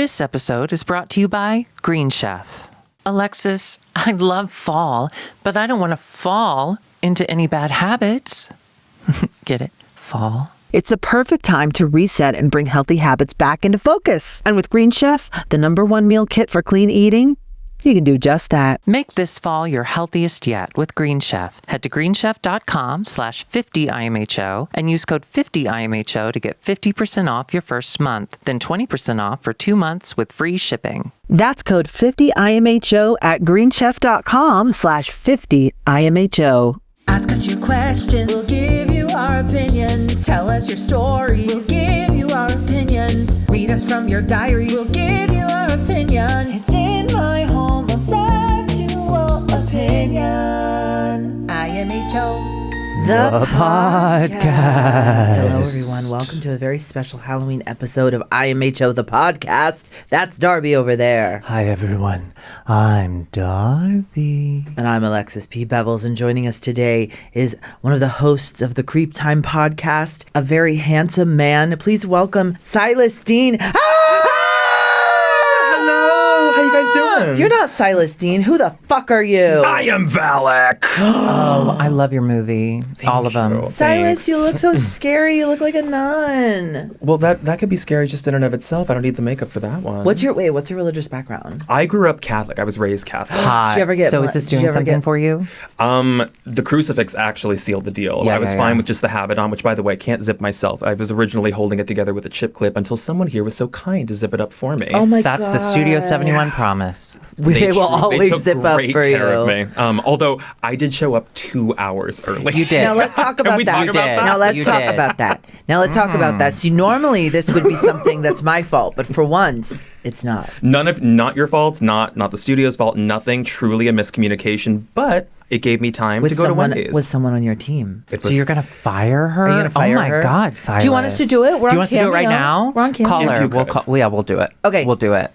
This episode is brought to you by Green Chef. Alexis, I love fall, but I don't want to fall into any bad habits. Get it? Fall. It's the perfect time to reset and bring healthy habits back into focus. And with Green Chef, the #1 meal kit for clean eating, you can do just that. Make this fall your healthiest yet with Green Chef. Head to greenchef.com/50IMHO and use code 50IMHO to get 50% off your first month, then 20% off for 2 months with free shipping. That's code 50IMHO at greenchef.com/50IMHO. Ask us your questions, we'll give you our opinions. Tell us your stories, we'll give you our opinions. Read us from your diary, we'll give you our opinions. It's in my homosexual opinion. IMHO. The podcast. Hello, everyone. Welcome to a very special Halloween episode of IMHO, the podcast. That's Darby over there. Hi, everyone. I'm Darby. And I'm Alexis P. Bevels, and joining us today is one of the hosts of the Creep Time podcast, a very handsome man. Please welcome Sylas Dean. Hello, how you guys doing? You're not Sylas Dean. Who the fuck are you? I am Valak. Oh, I love your movie. All of them. you. Sylas, Thanks. you look so scary. You look like a nun. Well, that could be scary just in and of itself. I don't need the makeup for that one. What's your religious background? I grew up Catholic. I was raised Catholic. Hot. Did you ever get so mu- is this did you doing ever something get- for you? The crucifix actually sealed the deal. Yeah, I was yeah, fine yeah. with just the habit on, which, by the way, I can't zip myself. I was originally holding it together with a chip clip until someone here was so kind to zip it up for me. Oh my That's god. the Studio 71 promise. They will They always took zip up great for care you. of me. Although I did show up 2 hours early. You did. Now let's talk Can about we that. talk about that? Now let's You talk did. about that. Now let's talk about that. See, normally this would be something that's my fault, but for once, it's not. Not your fault, not the studio's fault, nothing, truly a miscommunication, but it gave me time to go to Wendy's. With someone on your team. It So was- you're going to fire her? Are you gonna fire Oh my her? God, Silas. Do you want us to do it? We're do you on want us to do it right Cameo. now? We're on Cameo. Call If her. you We'll could. we'll do it. Okay. We'll do it.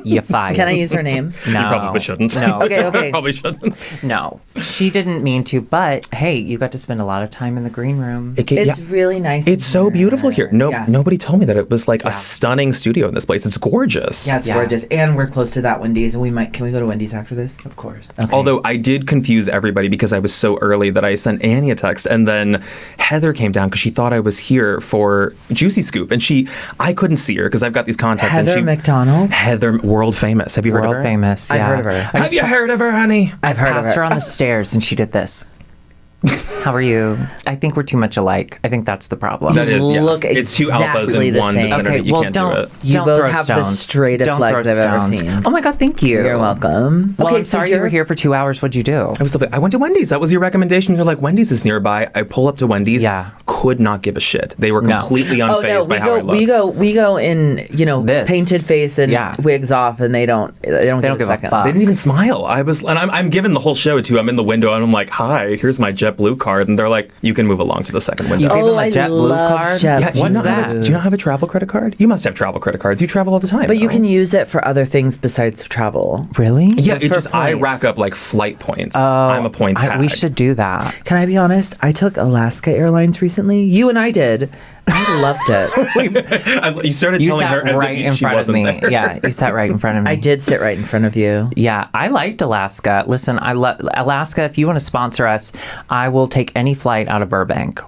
You fired. Can I use her name? No. You probably shouldn't. No. Okay. Probably shouldn't. No. She didn't mean to, but hey, you got to spend a lot of time in the green room. It's really nice. It's so beautiful here. No, Yeah. nobody told me that it was like a stunning studio in this place. It's gorgeous. Yeah, it's Yeah. gorgeous. And we're close to that Wendy's, and can we go to Wendy's after this? Of course. Okay. Although I did confuse everybody because I was so early that I sent Annie a text, and then Heather came down because she thought I was here for Juicy Scoop, and I couldn't see her because I've got these contacts. Heather and she, McDonald? Heather, world famous. Have you heard of World her? famous. I've Yeah. heard of her. Have you heard of her, honey? I've heard of passed her. her on the stairs and she did this. How are you? I think we're too much alike. I think that's the problem. That is, yeah. Look It's two alphas exactly in the one same. vicinity. Okay, You well, can't don't, do it. You don't both throw have the stones. straightest Don't legs throw I've ever stones. seen. Oh my God, thank you. You're welcome. Well, Okay, I'm sorry you were here for 2 hours. What'd you do? I went to Wendy's. That was your recommendation. You're like, Wendy's is nearby. I pull up to Wendy's. Yeah. Could not give a shit. They were No. completely Oh unfazed no, by how I looked. we go in, This. painted face and Yeah. wigs off, and they don't give give a a second. fuck. They didn't even smile. I'm given the whole show too. I'm in the window and I'm like, "Hi, here's my JetBlue card," and they're like, "You can move along to the second window." You gave him a I JetBlue love card? JetBlue. Yeah, do you What's not have that? do you not have a travel credit card? You must have travel credit cards. You travel all the time. But you though. can use it for other things besides travel. Really? Yeah, for I points. rack up like flight points. I'm a points hag. We should do that. Can I be honest? I took Alaska Airlines recently. You and I did. I loved it. You started You telling her sat as right if in she front of wasn't me. there. Yeah, you sat right in front of me. I did sit right in front of you. Yeah, I liked Alaska. Listen, I love Alaska. If you want to sponsor us, I will take any flight out of Burbank.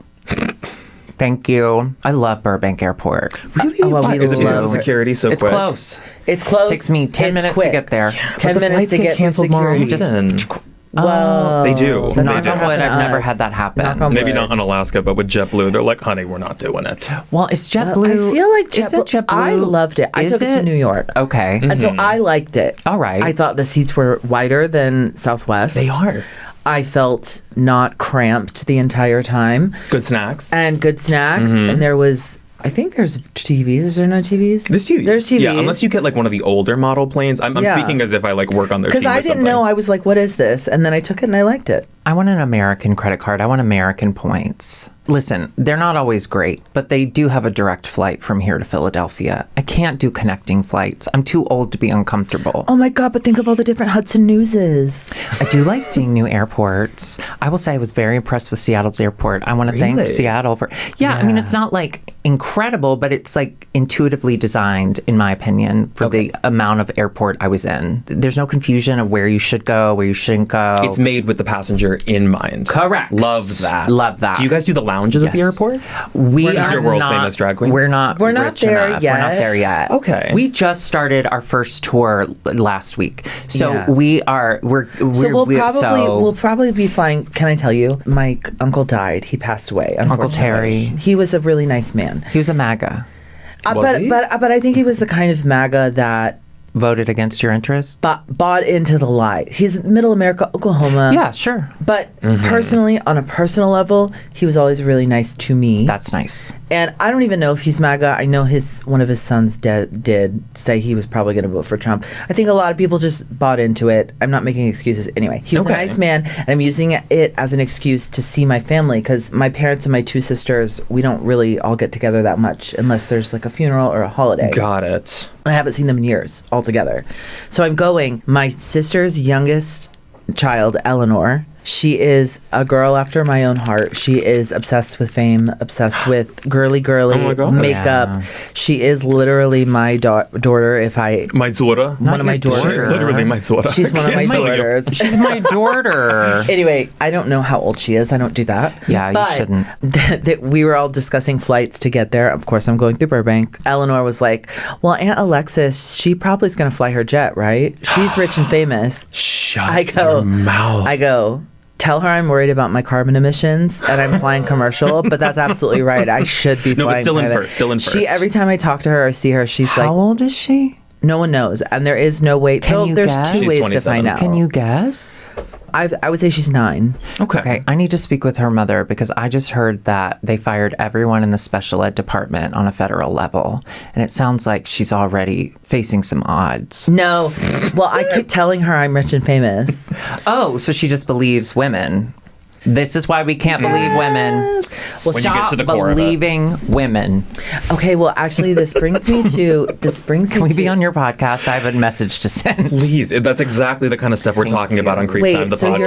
Thank you. I love Burbank Airport. Really? Oh, well, Why? we Is it because of love the it. security so It's quick? close. It's close. Takes me 10 It's minutes quick. to get there. 10 But the minutes flights to get get through canceled more security. often. Well, They do. that's They not Knock do. on gonna wood, happen I've to never us. had that happen. Knock on Maybe wood. not on Alaska, but with JetBlue, they're like, "Honey, we're not doing it." Well, is JetBlue? Well, I feel like is it JetBlue? I loved it. I Is took it to New York. Okay. And so I liked it. All right. I thought the seats were wider than Southwest. They are. I felt not cramped the entire time. Good snacks. And good snacks. And there was, I think there's TVs. Is there no TVs? There's TVs. There's TVs. Yeah, unless you get like one of the older model planes. I'm Yeah. speaking as if I like work on their team Because or I didn't something. know. I was like, what is this? And then I took it and I liked it. I want an American credit card. I want American points. Listen, they're not always great, but they do have a direct flight from here to Philadelphia. I can't do connecting flights. I'm too old to be uncomfortable. Oh my God, but think of all the different Hudson Newses. I do like seeing new airports. I will say I was very impressed with Seattle's airport. I want to thank Really? Seattle for... Yeah, I mean, it's not like incredible, but it's like intuitively designed, in my opinion, for the amount of airport I was in. There's no confusion of where you should go, where you shouldn't go. It's made with the passenger in mind. Correct. Love that. Love that. Do you guys do the lounges at the Yes. airports? We Since are you're world not, famous drag queens? We're not We're not rich there enough. yet. We're not there yet. Okay. We just started our first tour last week. So Yeah. we're So so we'll probably be flying. Can I tell you? My uncle died. He passed away. Uncle Terry. He was a really nice man. he was a MAGA. Was he? But I think he was the kind of MAGA that Voted against your interest? bought into the lie. He's Middle America, Oklahoma. Yeah, sure. But personally, on a personal level, he was always really nice to me. That's nice. And I don't even know if he's MAGA. I know one of his sons did say he was probably going to vote for Trump. I think a lot of people just bought into it. I'm not making excuses. Anyway, he was a Okay. nice man, and I'm using it as an excuse to see my family because my parents and my two sisters, we don't really all get together that much unless there's like a funeral or a holiday. Got it. I haven't seen them in years altogether. So I'm going. My sister's youngest child, Eleanor, she is a girl after my own heart. She is obsessed with fame, obsessed with girly Oh my God. makeup. Yeah. She is literally my daughter. My daughter. One of my your daughter. daughters. She's literally my daughter. She's one of my Can't tell you. daughters. She's my daughter. Anyway, I don't know how old she is. I don't do that. Yeah, you But shouldn't. we were all discussing flights to get there. Of course, I'm going through Burbank. Eleanor was like, well, Aunt Alexis, she probably is going to fly her jet, right? She's rich and famous. Shut I go, your mouth. I go, tell her I'm worried about my carbon emissions and I'm flying commercial, but that's absolutely right. I should be No, flying but still in private. first, still in She, first. every time I talk to her or see her, she's How like, old is she? no one knows. And there is no way. Can you there's guess? two She's ways to 27. find out. Can you guess? I would say she's 9. Okay, I need to speak with her mother because I just heard that they fired everyone in the special ed department on a federal level. And it sounds like she's already facing some odds. No. Well, I keep telling her I'm rich and famous. Oh, so she just believes women. This is why we can't believe women. Well, When you get Stop to the core of it. believing women. Okay, well, actually, this brings me to. Can we be on your podcast? I have a message to send. Please, that's exactly the kind of stuff we're talking about on Creep Time, Wait, the so podcast.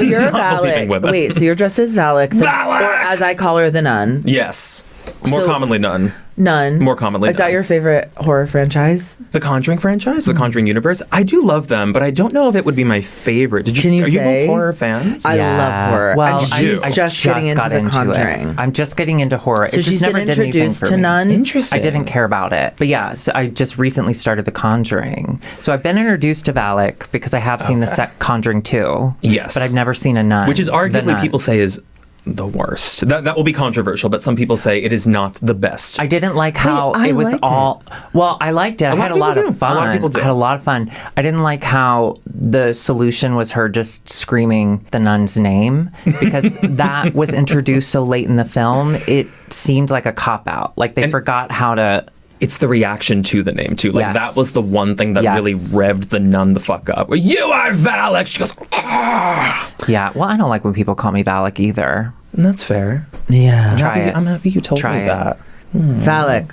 you're a Not believing Valak. women. Wait, so you're dressed as Valak, Valak! or as I call her, the nun. Yes. More So- commonly none. Nun. More commonly Is that nun. your favorite horror franchise? The Conjuring franchise, the Conjuring universe. I do love them, but I don't know if it would be my favorite. Can you are you say? both horror fans? I love horror. Well, And she's I just getting into got The Conjuring. it. I'm just getting into horror. So it just she's never been did anything introduced for to me. Nun. Interesting. I didn't care about it. But yeah, so I just recently started The Conjuring. So I've been introduced to Valak because I have seen the Conjuring 2. Yes. But I've never seen a nun. Which is The arguably Nun. people say is the worst. That will be controversial, but some people say it is not the best. I didn't like how I it was liked all. Well, I liked it. I lot had of a lot people of do. fun. A lot of people do. I had a lot of fun. I didn't like how the solution was her just screaming the nun's name because that was introduced so late in the film. It seemed like a cop out. Like they forgot how to. It's the reaction to the name too. Like Yes. that was the one thing that Yes. really revved the nun the fuck up. You are Valak. She goes, ah. Yeah. Well, I don't like when people call me Valak either. And that's fair. Yeah. Try it. I'm happy you told Try me it. that. Valak.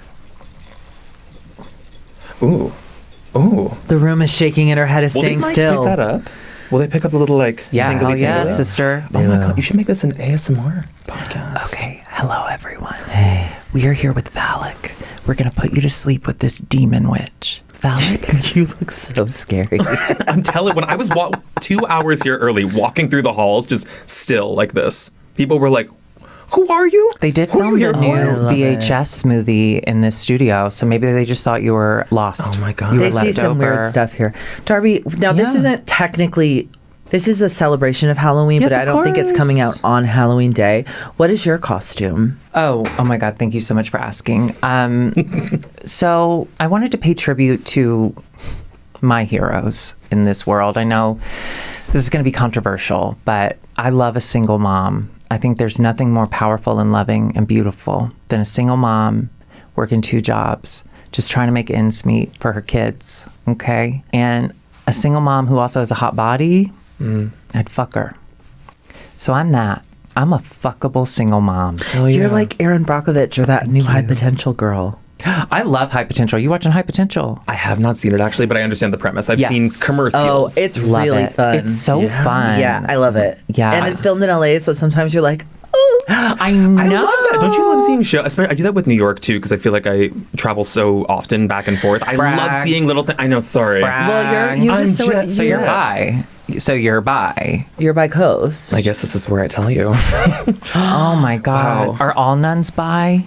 Ooh. Ooh. The room is shaking and her head is Will staying these mics still. pick that up? Will they pick up a little like Yeah. tingly Hell yeah, tingly? sister. Oh my god, you should make this an ASMR podcast. Okay. Hello, everyone. Hey. We are here with Valak. We're gonna put you to sleep with this demon witch. Valak. You look so scary. I'm telling when I was 2 hours here early walking through the halls just still like this. People were like, "Who are you?" They did Who are film you the here new for?" VHS movie in this studio, so maybe they just thought you were lost. Oh my God. You were They see left some over. weird stuff here. Darby, now this Yeah. isn't technically. This is a celebration of Halloween, Yes, but I of don't think it's course. coming out on Halloween Day. What is your costume? Oh my God! Thank you so much for asking. So I wanted to pay tribute to my heroes in this world. I know this is going to be controversial, but I love a single mom. I think there's nothing more powerful and loving and beautiful than a single mom working 2 jobs, just trying to make ends meet for her kids. Okay, and a single mom who also has a hot body. I'd fuck her. So I'm that. I'm a fuckable single mom. Oh, yeah. You're like Erin Brockovich or that new High Potential girl. I love High Potential. You watching High Potential? I have not seen it actually, but I understand the premise. I've seen commercials. Oh, it's Love really it. fun. It's so fun. Yeah, I love it. Yeah. And it's filmed in LA, so sometimes you're like, oh. I know. I love that. Don't you love seeing shows? I do that with New York too, because I feel like I travel so often back and forth. I love seeing little things. I know. Sorry. Well, you're I'm just so, just- So you're you're, bi. So you're bi. you're by coast. I guess this is where I tell you. Oh my God. Wow. Are all nuns bi?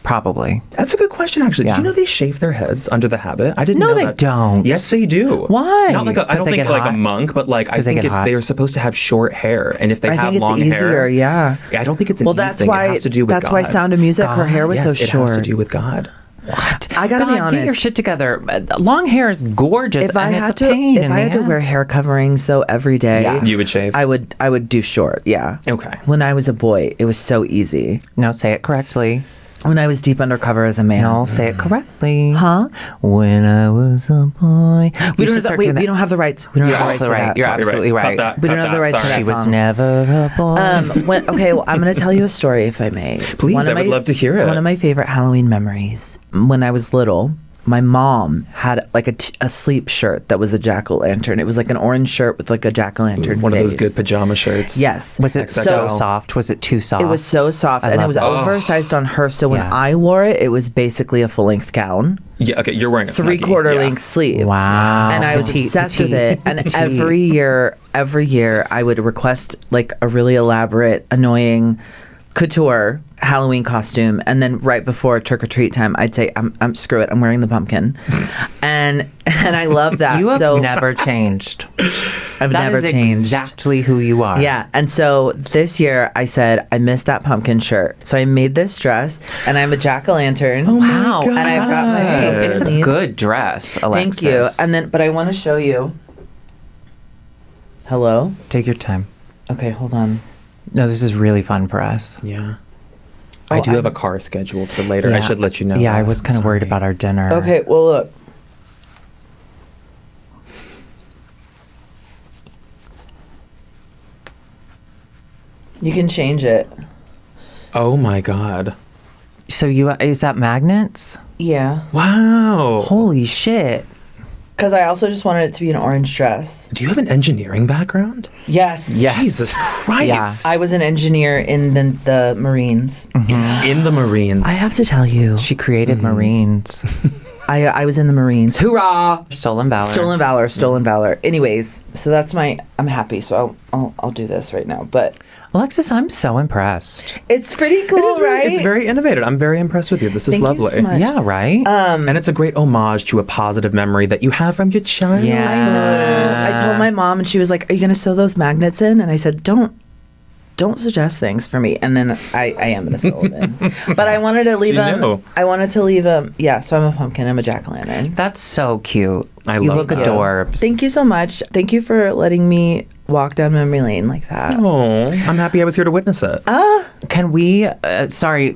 Probably. That's a good question, actually. Yeah. Did you know they shave their heads under the habit? I didn't No, know they that. don't. Yes, they do. Why? Not like I 'Cause don't they think get like a hot? monk, but like I 'Cause they think get hot? they are supposed to have short hair, and if they I have think it's long easier, hair, yeah. I don't think it's an Well, ease that's thing. why. It has to do with that's God. why Sound of Music. Her hair was yes, so it short. has to do with God. What? I gotta be God, honest. Get your shit together. Long hair is gorgeous, If I and had it's a to, pain if in I the had to wear ass. hair coverings though every day, Yeah. You would shave. I would do short. Yeah. Okay. When I was a boy, it was so easy. No, say it correctly. When I was deep undercover as a man. No, say it correctly. Huh? When I was a boy. We should don't, start we, doing that. we don't have the rights. We don't You're have the rights absolutely to right. that. You're Copyright. absolutely Cut right. that. We don't cut have the that. rights to Sorry. that She was song. never a boy. Okay, well, I'm going to tell you a story if I may. Please, I would love to hear it. One of my favorite Halloween memories. When I was little, my mom had like a sleep shirt that was a jack-o'-lantern. It was like an orange shirt with like a jack-o'-lantern One of those face. good pajama shirts. Yes. Was it so XXL. soft? Was it too soft? It was so soft, I and it love was that. oversized on her. So when Yeah. I wore it, it was basically a full-length gown, Yeah. Okay. You're wearing a snuggie. 3/4 Yeah. length sleeve. Wow. And I was Petite, obsessed petite, with it. And petite. every year, I would request like a really elaborate, annoying couture Halloween costume, and then right before trick or treat time, I'd say, "I'm screw it, I'm wearing the pumpkin," and I love that. You have so never changed. I've That never is changed. exactly who you are. Yeah, and so this year I said I missed that pumpkin shirt, so I made this dress, and I'm a jack-o'-lantern. Oh, wow. And I've got my It's a knees. good dress, Alexis. Thank you. And then, but I want to show you. Hello. Take your time. Okay, hold on. No, this is really fun for us. Yeah. I do have a car scheduled for later. I should let you know. Yeah, I that. was kind of worried Sorry. about our dinner. Okay, well look. You can change it. Oh my God. So is that magnets? Yeah. Wow. Holy shit. Because I also just wanted it to be an orange dress. Do you have an engineering background? Yes. Yes. Jesus Christ. Yeah. I was an engineer in the Marines. In the Marines. I have to tell you, She created Marines. I was in the Marines. Hoorah! Stolen Valor. Stolen valor, stolen valor. Anyways, so that's I'm happy. So I'll do this right now. But Alexis, I'm so impressed. it's pretty cool, It is right? It's very innovative. I'm very impressed with you. This is Thank you lovely. so much. Yeah, right? And it's a great homage to a positive memory that you have from your childhood. Yeah. I told my mom, and she was like, "Are you gonna sew those magnets in?" And I said, "Don't suggest things for me." And then I am gonna sew them in. But I wanted to leave She them. knew. I wanted to leave them. Yeah. So I'm a pumpkin. I'm a jack-o'-lantern. That's so cute. I you love look that. adorbs. Thank you so much. Thank you for letting me walk down memory lane like that. Oh, I'm happy I was here to witness it. Can we? Sorry,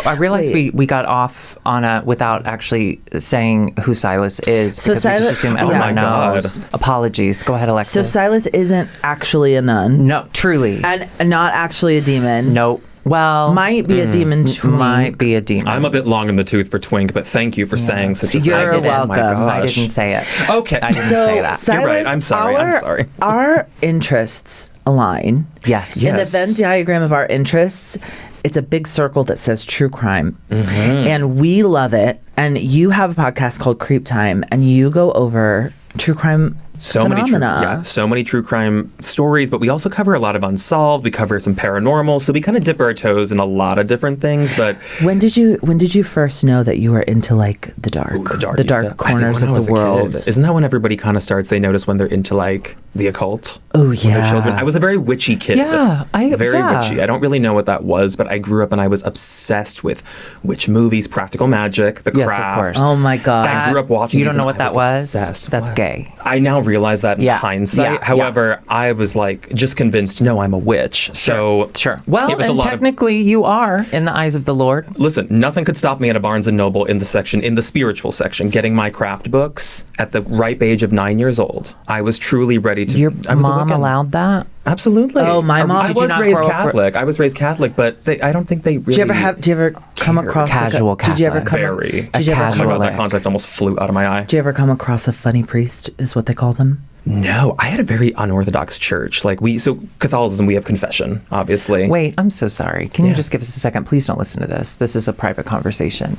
I realized Wait. we got off on a without actually saying who Sylas is. So because we Sylas- just assume oh everyone my God. knows. Apologies. Go ahead, Alexis. So Sylas isn't actually a nun, No, truly. and not actually a demon. No. Well, Might be a demon. might be a demon. I'm a bit long in the tooth for twink, but thank you for saying such a You're thing. didn't. welcome. Oh my I gosh. didn't say it. Okay. I didn't So say that. Sylas, You're right. I'm sorry. I'm sorry. Our interests align. Yes. In the Yes. Venn diagram of our interests, it's a big circle that says true crime. And we love it. And you have a podcast called Creep Time, and you go over true crime So phenomena. so many true crime stories, but we also cover a lot of unsolved. We cover some paranormal, so we kind of dip our toes in a lot of different things. But When did you first know that you were into like the dark, the dark corners of the world? Isn't that when everybody kind of starts? They notice when they're into like the occult. Oh, when they're yeah. children. I was a very witchy kid. Yeah, very yeah. witchy. I don't really know what that was, but I grew up and I was obsessed with witch movies, practical magic, The Yes, of Craft. course. Oh my god! I grew up watching. You these don't know and what I that was? obsessed. That's What? gay. I now realize that in Yeah. hindsight. Yeah. However, I was like just convinced. No, I'm a witch. So Sure. Well, it was a and lot of. technically you are in the eyes of the Lord. Listen, nothing could stop me at a Barnes and Noble in the spiritual section, getting my craft books at the ripe age of 9 years old. I was truly ready to. Your I was mom awakened. allowed that? Absolutely. Oh, my mom- I Did you was not raised grow up- Catholic. I was raised Catholic, but I don't think they really. Do you ever come across Casual Did you ever Catholic. come? Very. Did you ever Oh my casual- god, that concept almost flew out of my eye. Did you ever come across a funny priest? Is what they call them. No, I had a very unorthodox church. Like so Catholicism, we have confession, obviously. Wait, I'm so sorry. Can you Yes. just give us a second? Please don't listen to this. This is a private conversation.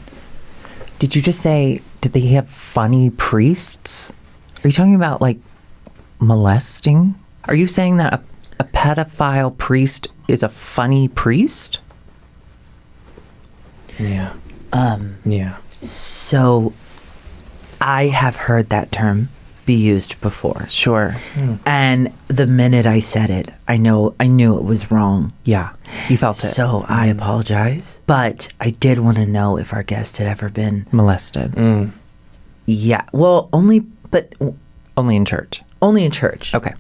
Did you just say, did they have funny priests? Are you talking about like molesting? Are you saying that a pedophile priest is a funny priest? Yeah. Yeah. So, I have heard that term be used before, Sure. and the minute I said it, I knew it was wrong. Yeah. You felt it. So I apologize, but I did want to know if our guest had ever been. Molested. Yeah, well, only Only in church. only in church. Okay.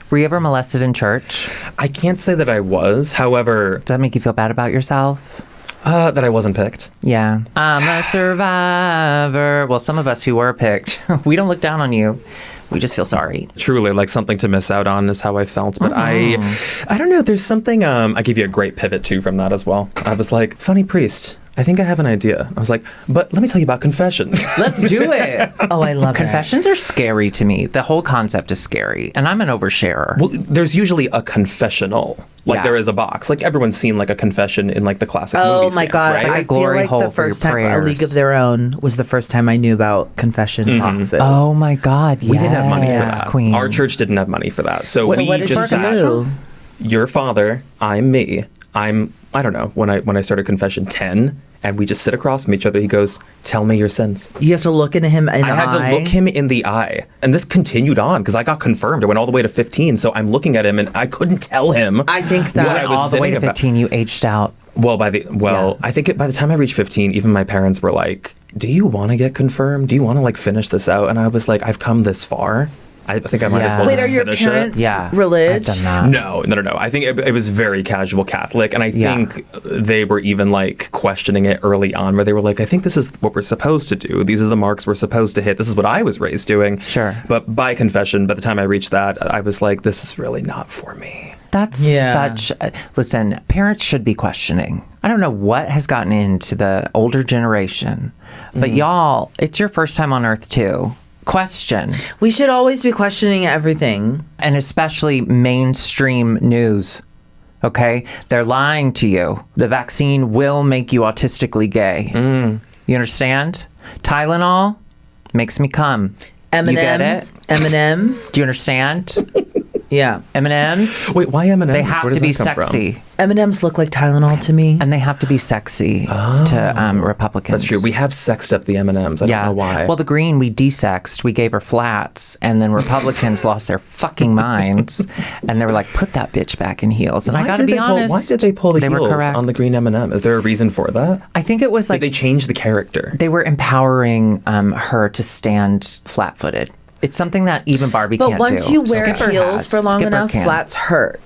Were you ever molested in church? I can't say that I was. However, Does that make you feel bad about yourself? that I wasn't picked. Yeah. I'm a survivor. Well, some of us who were picked, we don't look down on you. We just feel sorry. Truly, like something to miss out on is how I felt. But I don't know. There's something. I give you a great pivot too from that as well. I was like, funny priest. I think I have an idea. I was like, but let me tell you about confession. Let's do it. Oh, I love it. Confessions are scary to me. The whole concept is scary. And I'm an oversharer. Well, there's usually a confessional. Like Yeah. there is a box. Like everyone's seen like a confession in like the classic Oh movie my scenes, god! right? like a I feel glory like hole the for your first time A League prayers. of Their Own was the first time I knew about confession boxes. Oh my God. We didn't have money for yes, that. Queen. Our church didn't have money for that. So So we what did just you sat. do? Your father, I'm me. I don't know, when I started confession 10, and we just sit across from each other. He goes, "Tell me your sins." You have to look into him in the I had eye. to look him in the eye. And this continued on because I got confirmed. I went all the way to 15. So I'm looking at him and I couldn't tell him I think that- what I was all the way to sinning about. 15, you aged out. Well, I think by the time I reached 15, even my parents were like, "Do you want to get confirmed? Do you want to like finish this out?" And I was like, "I've come this far. I think I might as Yeah. well Wait, just are your finish parents it." Yeah. religious? I've done that. No. I think it was very casual Catholic, and I Yeah. think they were even like questioning it early on, where they were like, "I think this is what we're supposed to do. These are the marks we're supposed to hit. This is what I was raised doing." Sure. But by confession, by the time I reached that, I was like, "This is really not for me." That's Yeah. such. Listen, parents should be questioning. I don't know what has gotten into the older generation, but y'all, it's your first time on earth too. Question. We should always be questioning everything. And especially mainstream news. Okay? They're lying to you. The vaccine will make you autistically gay. You understand? Tylenol makes me come. M&Ms. You get it? M&Ms. Do you understand? Yeah. M&Ms? Wait, why M&Ms? They have Where does to be that come from? sexy. M&Ms look like Tylenol to me. And they have to be sexy to Republicans. That's true. We have sexed up the M&Ms. I don't know why. Well, the green we desexed. We gave her flats, and then Republicans lost their fucking minds, and they were like, "Put that bitch back in heels." And I got to be honest. Why did they pull the they heels were correct. on the green M&M? Is there a reason for that? I think it was like Did they change the character? they were empowering her to stand flat-footed. It's something that even Barbie But can't once do. you wear Skipper heels has. for long Skipper enough, can. flats hurt.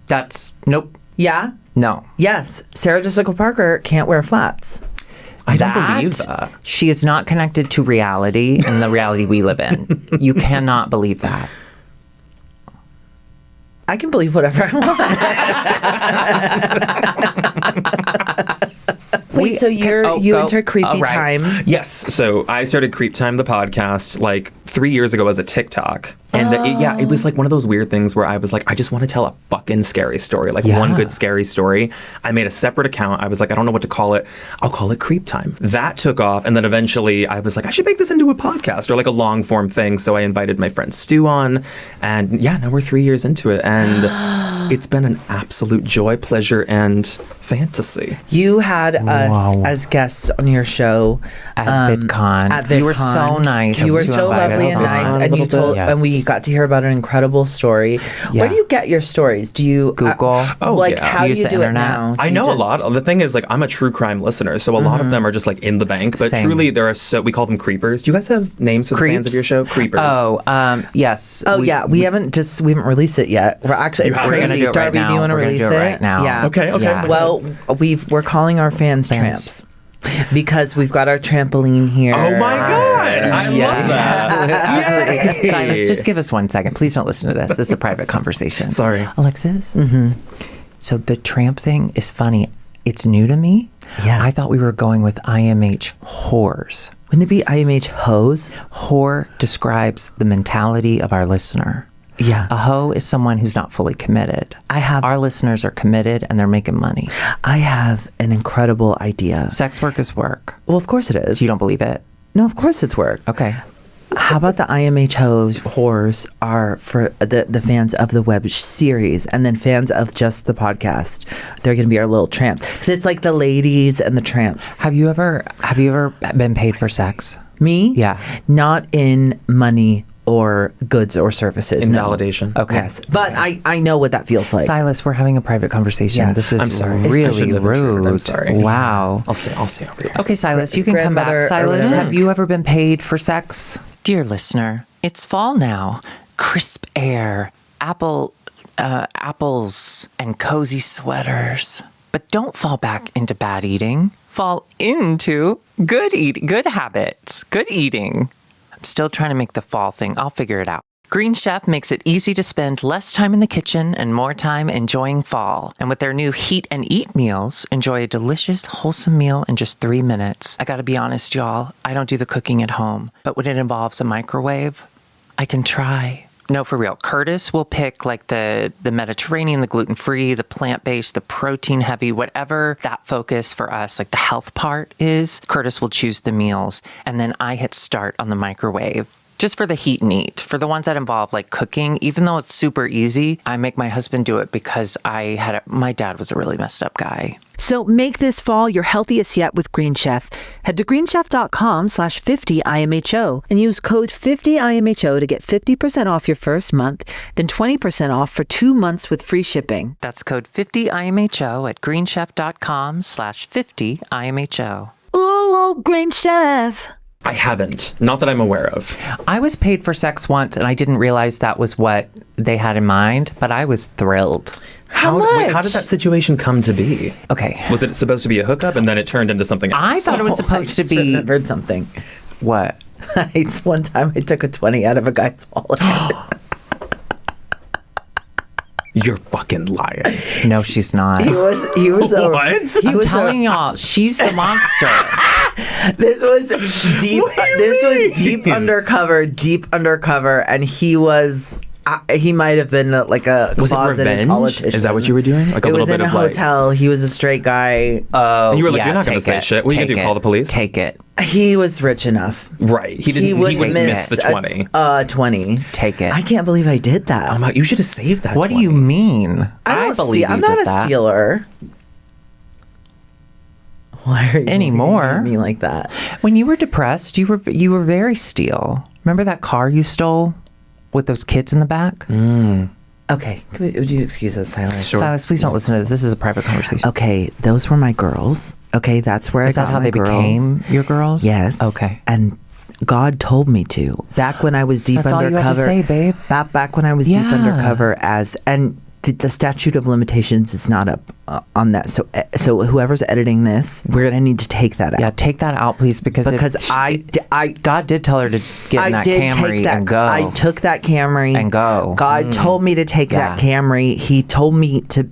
That's nope. Yeah? No. Yes. Sarah Jessica Parker can't wear flats. I don't believe that. She is not connected to reality and the reality we live in. You cannot believe that. I can believe whatever I want. Wait, so you entered Creepy right. Time. Yes. So I started Creep Time, the podcast, like 3 years ago as a TikTok. And it was like one of those weird things where I was like, I just want to tell a fucking scary story, like Yeah. one good scary story. I made a separate account. I was like, I don't know what to call it. I'll call it Creep Time. That took off. And then eventually I was like, I should make this into a podcast or like a long form thing. So I invited my friend Stu on. And yeah, now we're 3 years into it. And it's been an absolute joy, pleasure, and fantasy. You had us as guests on your show At VidCon. At VidCon. You were so nice. You were to so invite lovely us and on. nice, a and you little bit. told, Yes. and we got to hear about an incredible story. Yeah. Where do you get your stories? Do you Google. like yeah. how Use do you the do internet. it now? I Do you know a just- lot. The thing is, like, I'm a true crime listener, so a lot of them are just like in the bank. But Same. truly, there are we call them creepers. Do you guys have names for the fans of your show? Creepers. Oh, yes. Oh yeah, we haven't released it yet. We're actually it's haven't? We're gonna crazy. do it right Darby, do now. you want to We're gonna release do it right now. Yeah. Okay. Yeah. Well, we're calling our fans Fans. tramps. Because we've got our trampoline here. Oh my God. I love that. Yay. Silas, just give us 1 second. Please don't listen to this. This is a private conversation. Sorry. Alexis? So the tramp thing is funny. It's new to me. Yeah. I thought we were going with IMH whores. Wouldn't it be IMHOs? Whore describes the mentality of our listener. Yeah. A hoe is someone who's not fully committed. Our listeners are committed and they're making money. I have an incredible idea. Sex work is work. Well, of course it is. You don't believe it? No, of course it's work. Okay. How about the IMHOs whores are for the fans of the web series, and then fans of just the podcast, they're going to be our little tramps. Because it's like the ladies and the tramps. Have you ever been paid for sex? Me? Yeah. Not in money or goods or services. In no. validation. Okay. Yes. But I know what that feels like. Silas, we're having a private conversation. Yeah. This is I'm sorry. I really shouldn't have rude. intruded. I'm sorry. Wow. I'll stay over here. Okay, Silas, you can come back. Grandmother or Silas, whatever. have you ever been paid for sex? Dear listener, it's fall now. Crisp air, apples, and cozy sweaters. But don't fall back into bad eating. Fall into good habits, good eating. I'm still trying to make the fall thing. I'll figure it out. Green Chef makes it easy to spend less time in the kitchen and more time enjoying fall. And with their new Heat and Eat meals, enjoy a delicious, wholesome meal in just 3 minutes. I gotta be honest, y'all, I don't do the cooking at home. But when it involves a microwave, I can try. No, for real. Curtis will pick like the Mediterranean, the gluten-free, the plant-based, the protein-heavy, whatever that focus for us, like the health part is. Curtis will choose the meals. And then I hit start on the microwave. Just for the heat and eat. For the ones that involve like cooking, even though it's super easy, I make my husband do it because my dad was a really messed up guy. So make this fall your healthiest yet with Green Chef. Head to greenchef.com/50IMHO and use code 50IMHO to get 50% off your first month, then 20% off for 2 months with free shipping. That's code 50IMHO at greenchef.com/50IMHO. Ooh, Green Chef. I haven't. Not that I'm aware of. I was paid for sex once and I didn't realize that was what they had in mind, but I was thrilled. How Wait, how much? did that situation come to be? Okay. Was it supposed to be a hookup and then it turned into something else? I thought it was supposed to I be... remembered something. What? It's one time I took a 20 out of a guy's wallet. You're fucking lying. No, she's not. He was What? I'm telling y'all, she's the monster. This was deep. What do you This was mean? deep undercover, and he was. He might have been like a Was it closeted revenge? politician. Is that what you were doing? Like a It little was bit in a of like. hotel. He was a straight guy. Oh, And you were like, yeah, you're not gonna take say it. shit. What are you gonna Take do, call it. the police? Take it. He was rich enough. Right. He wouldn't miss the 20. 20. Take it. I can't believe I did that. Oh my, you should have saved that. What do 20. you mean? I don't believe I'm you not did a that. stealer. Why are you Anymore. looking at me like that? When you were depressed, you were very steal. Remember that car you stole with those kids in the back? Okay, would you excuse us, Silas? Sure. Silas, please don't listen to this. This is a private conversation. Okay, those were my girls. Okay, that's where Is I that got how my they girls. became your girls? Yes. Okay. And God told me to. Back when I was deep That's all you undercover. had to say, babe. Back when I was deep Yeah. undercover and the statute of limitations is not up on that. So whoever's editing this, we're gonna need to take that out. Yeah, take that out, please, because God did tell her to get in that Camry and go. I took that Camry And go. God told me to take that Camry. He told me to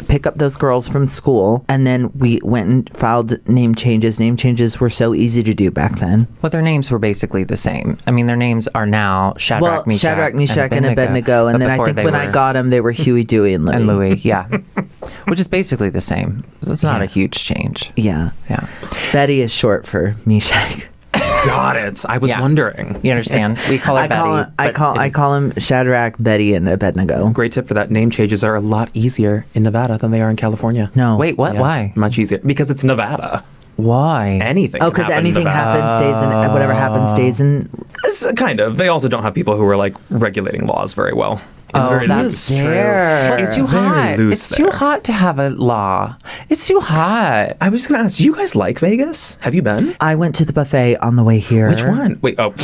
pick up those girls from school, and then we went and filed name changes. Name changes were so easy to do back then. Well, their names were basically the same. I mean, their names are now Shadrach, Meshach, and Abednego. And But then I before think they when I were- got them, they were Huey, Dewey, and Louie. and Louis, yeah, which is basically the same. So it's not a huge change. Yeah. Yeah, Betty is short for Meshach. Got it. I was Yeah. wondering. you understand? We call her I call Betty. him, I but call it I is- call him Shadrach, Betty, and Abednego. Great tip for that. Name changes are a lot easier in Nevada than they are in California. No. Wait, what? Yes, Why? Much easier. Because it's Nevada. Why? Anything. Oh, can because happen in anything Nevada. happens stays in whatever happens stays in. Kind of. They also don't have people who are like regulating laws very well. It's very that's loose. true. Well, it's too very hot. loose It's too there. hot to have a law. It's too hot. I was just gonna ask, do you guys like Vegas? Have you been? I went to the buffet on the way here. Which one? Wait, oh,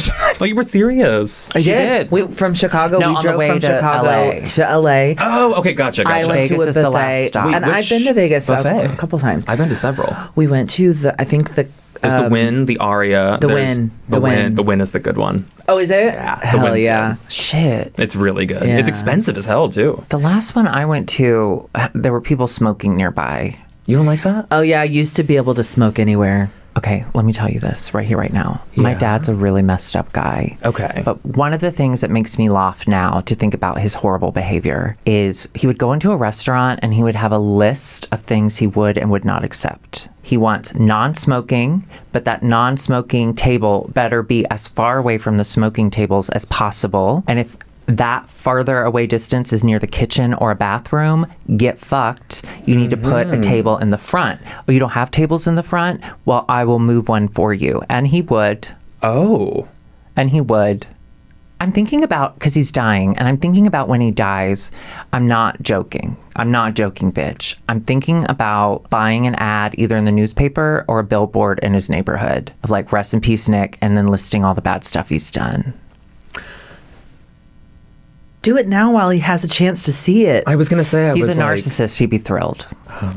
you were serious. I She did. did. From Chicago. No, We on the drove way from to Chicago LA. to LA. Oh, okay, gotcha. I went Vegas to a is the last buffet, stop. and Wait, I've been to Vegas a couple times. I've been to several. We went to I think the. There's the Wynn, the Aria. The there's Wynn, The the Wynn. Wynn. The Wynn is the good one. Oh, is it? Yeah, the Hell Wynn's yeah. good. Shit. It's really good. Yeah. It's expensive as hell, too. The last one I went to, there were people smoking nearby. You don't like that? Oh yeah, I used to be able to smoke anywhere. Okay, let me tell you this right here, right now. My Yeah. dad's a really messed up guy. Okay. But one of the things that makes me laugh now to think about his horrible behavior is he would go into a restaurant and he would have a list of things he would and would not accept. He wants non-smoking, but that non-smoking table better be as far away from the smoking tables as possible. And if that farther away distance is near the kitchen or a bathroom, get fucked. You need to put a table in the front. Oh, you don't have tables in the front? Well, I will move one for you. And he would. Oh. And he would. I'm thinking about, because he's dying, and I'm thinking about when he dies. I'm not joking. I'm not joking, bitch. I'm thinking about buying an ad either in the newspaper or a billboard in his neighborhood of like, rest in peace, Nick, and then listing all the bad stuff he's done. Do it now while he has a chance to see it. I was going to say, He's a narcissist. He'd be thrilled.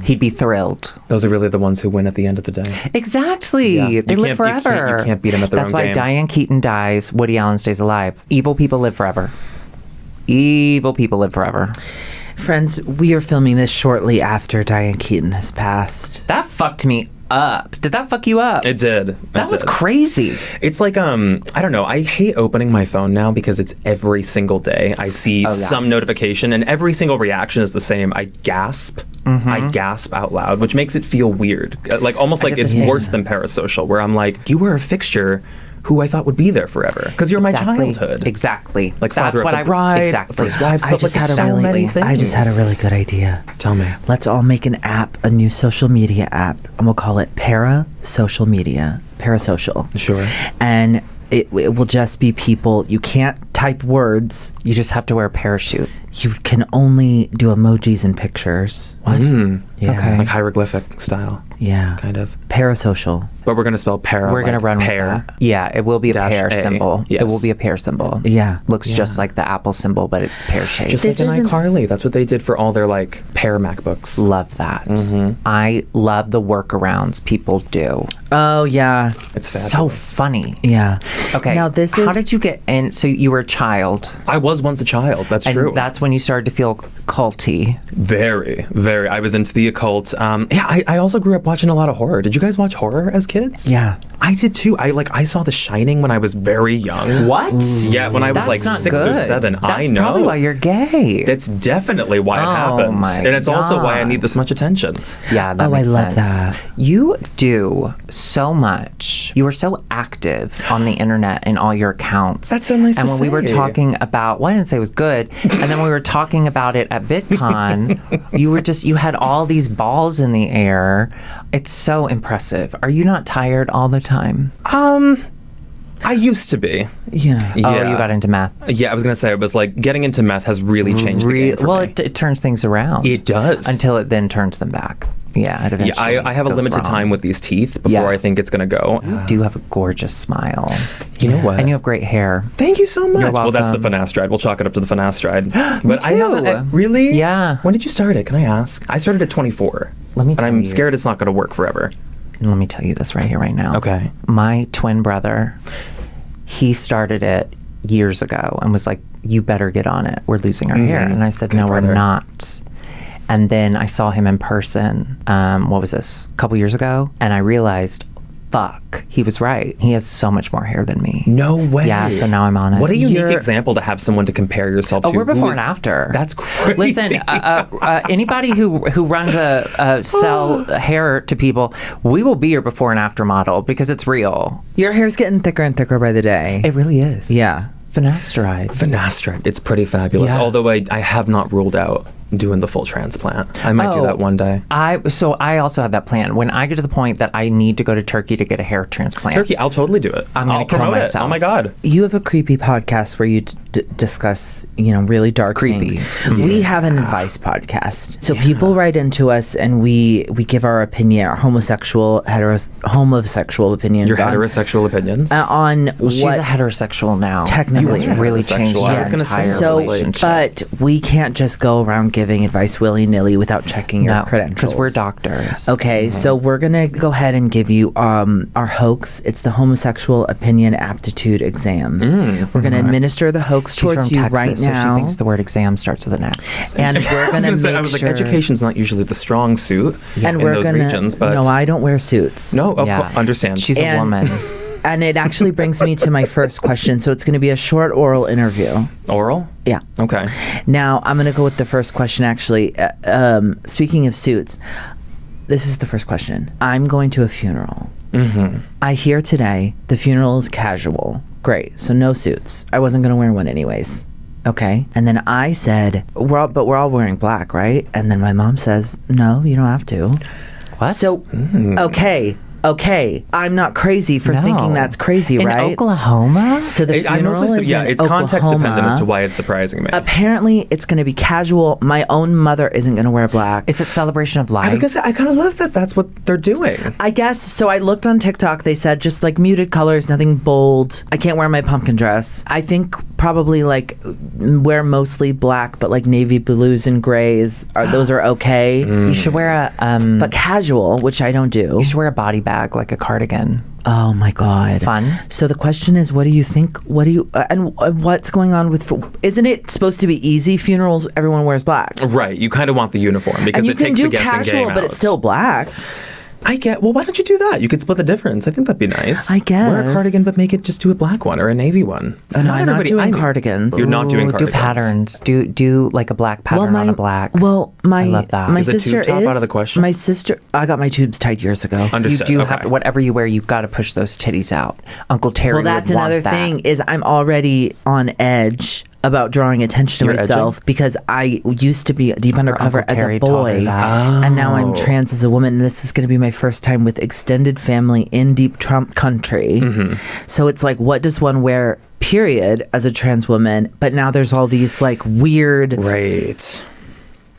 He'd be thrilled. Those are really the ones who win at the end of the day. Exactly. Yeah. They You live can't- forever. you can't beat 'em at their That's own why game. Diane Keaton dies. Woody Allen stays alive. Evil people live forever. Evil people live forever. Friends, we are filming this shortly after Diane Keaton has passed. That fucked me up. Did that fuck you up? It did. That was crazy. It's like, I don't know. I hate opening my phone now because it's every single day. I see some notification and every single reaction is the same. I gasp. I gasp out loud, which makes it feel weird. Like almost like get the it's same. worse than parasocial, where I'm like, you were a fixture who I thought would be there forever because you're my childhood. Exactly. Like That's Father of what the Bride, Exactly. First Wives, I but just like had a so really, many things. I just had a really good idea. Tell me. Let's all make an app, a new social media app, and we'll call it Social Media, Parasocial. Sure. And it will just be people. You can't type words. You just have to wear a parachute. You can only do emojis and pictures. What? Yeah. Okay. Like hieroglyphic style, Yeah. kind of. Parasocial. But we're going to spell para. We're going to like run pear. with that. Yeah, it will be a Dash pear A. symbol. It will Yes. be a pear symbol. Yeah. Looks just like the Apple symbol, but it's pear-shaped. Just This like in isn't- iCarly. That's what they did for all their like pear MacBooks. Love that. Mm-hmm. I love the workarounds people do. Oh, yeah. It's So fabulous. funny. Yeah. Okay. Now, this How is. did you get in? So you were a child. I was once a child. That's And true. that's when you started to feel culty. Very, very. I was into the occult. Yeah, I also grew up watching a lot of horror. Did you guys watch horror as kids? Yeah. I did too. I saw The Shining when I was very young. What? Yeah, when I was That's like not 6 or good. 7. That's I know. probably why you're gay. That's definitely why it Oh happened. my And it's also why I God. need this much attention. Yeah, that Oh, I makes love sense. that. You do so much. You are so active on the internet in all your accounts. That's so nice And to when we were say. talking about, well, I didn't say it was good. And then when we were talking about it at VidCon, you had all these balls in the air. It's so impressive. Are you not tired all the time? I used to be. Yeah. Oh, you got into math. Yeah, I was going to say, it was like getting into meth has really changed the game for Well, me. it turns things around. It does. Until it then turns them back. Yeah, it Yeah, eventually I have a goes limited wrong. time with these teeth before Yeah. I think it's going to go. You do have a gorgeous smile. You know what? And you have great hair. Thank you so much. You're Well, that's the welcome. finasteride. We'll chalk it up to the finasteride. But I too. have really? Yeah. When did you start it? Can I ask? I started at 24. Let me And tell I'm you. scared it's not going to work forever. Let me tell you this right here, right now. Okay. My twin brother, he started it years ago and was like, you better get on it. We're losing our hair. And I said, no, brother. we're not. And then I saw him in person, what was this, a couple years ago? And I realized, fuck, he was right. He has so much more hair than me. No way. Yeah, so now I'm on it. What a unique You're- example to have someone to compare yourself to. Oh, we're who before is- and after. That's crazy. Listen, anybody who runs a sell hair to people, we will be your before and after model because it's real. Your hair's getting thicker and thicker by the day. It really is. Yeah. Finasteride. Finasteride. It's pretty fabulous. Yeah. Although I have not ruled out doing the full transplant. I might do Oh. that one day. So I also have that plan. When I get to the point that I need to go to Turkey to get a hair transplant. Turkey, I'll totally do it. I'm gonna I'll kill promote myself. it. Oh my God. You have a creepy podcast where you discuss, really dark Creepy. things. We have an advice podcast. So people write into us and we give our opinion, our homosexual opinions. Your heterosexual opinions. On She's what a heterosexual now. Technically. It's really Heterosexual. changed I our was gonna say, entire so, relationship. but we can't just go around giving advice willy-nilly without checking your No, credentials. because we're doctors. Okay, so we're gonna go ahead and give you our hoax. It's the homosexual opinion aptitude exam. We're gonna administer the hoax She's from towards you Texas, right so now, she thinks the word exam starts with an X. and we're I was gonna gonna say, make I was sure. like, education's not usually the strong suit and in we're those gonna. regions, but no, I don't wear suits. no, of Yeah. course, understand. She's a And- woman. And it actually brings me to my first question. So it's going to be a short oral interview. Oral? Yeah. Okay. Now I'm going to go with the first question. Actually, speaking of suits, this is the first question. I'm going to a funeral. I hear today the funeral is casual. Great. So no suits. I wasn't going to wear one anyways. Okay. And then I said, we're all wearing black, right? And then my mom says, no, you don't have to. What? So, okay. I'm not crazy for No. thinking that's crazy, In right? Oklahoma? So the I funeral mostly, is yeah, in it's context dependent as to Oklahoma. why it's surprising me. Apparently, it's going to be casual. My own mother isn't going to wear black. It's a celebration of life. I was gonna say, I kind of love that that's what they're doing. I guess so. I looked on TikTok. They said just like muted colors, nothing bold. I can't wear my pumpkin dress. I think probably like wear mostly black, but like navy blues and grays. Those are okay. You should wear a But casual, which I don't do. you should wear a body bag like a cardigan. Oh my god, Fun. So the question is, what do you think? What do you and what's going on with? Isn't it supposed to be easy? Funerals, everyone wears black. Right. You kind of want the uniform because And you it can takes do the guessing casual, game but out. it's still black. I get. Well, why don't you do that? You could split the difference. I think that'd be nice. I guess. Wear a cardigan, but make it just do a black one or a navy one. I'm not everybody- doing I mean, cardigans. You're not doing Ooh, cardigans. Do patterns. Do like a black pattern on a black. Well, my I love that. my Is the tube sister top is out of the question? My sister, I got my tubes tied years ago. you Understood. do okay. have to, whatever you wear, you've got to push those titties out. Uncle Terry Well, that's would want another that. thing is I'm already on edge about drawing attention to You're myself edging? because I used to be deep undercover Uncle as Terry a taught her boy, that. and now I'm trans as a woman. And this is going to be my first time with extended family in deep Trump country. So it's like, what does one wear? Period, as a trans woman. But now there's all these like weird. Right.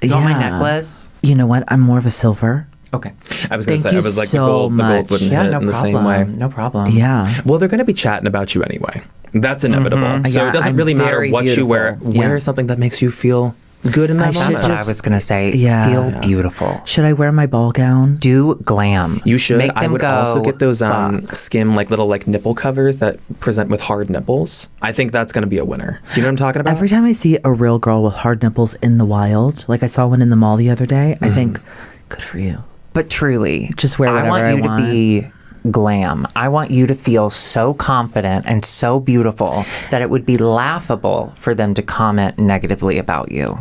You want my Yeah. necklace? You know what? I'm more of a silver. Okay. I was gonna Thank say, I you was like, so the gold much. wouldn't Yeah, hit no in the problem. same way. No problem. Yeah. Well, they're going to be chatting about you anyway. That's inevitable. So Yeah, it doesn't I'm really matter very what you wear. beautiful. Wear Yeah. something that makes you feel good in that I should moment. That's what I just- was gonna say. Yeah. Feel beautiful. Should I wear my ball gown? Do glam. You should. Make I them would go also get those buck. skim like little like nipple covers that present with hard nipples. I think that's going to be a winner. Do you know what I'm talking about? Every time I see a real girl with hard nipples in the wild, like I saw one in the mall the other day, I think, good for you. But truly, Just wear I whatever want I you want. to be glam. I want you to feel so confident and so beautiful that it would be laughable for them to comment negatively about you.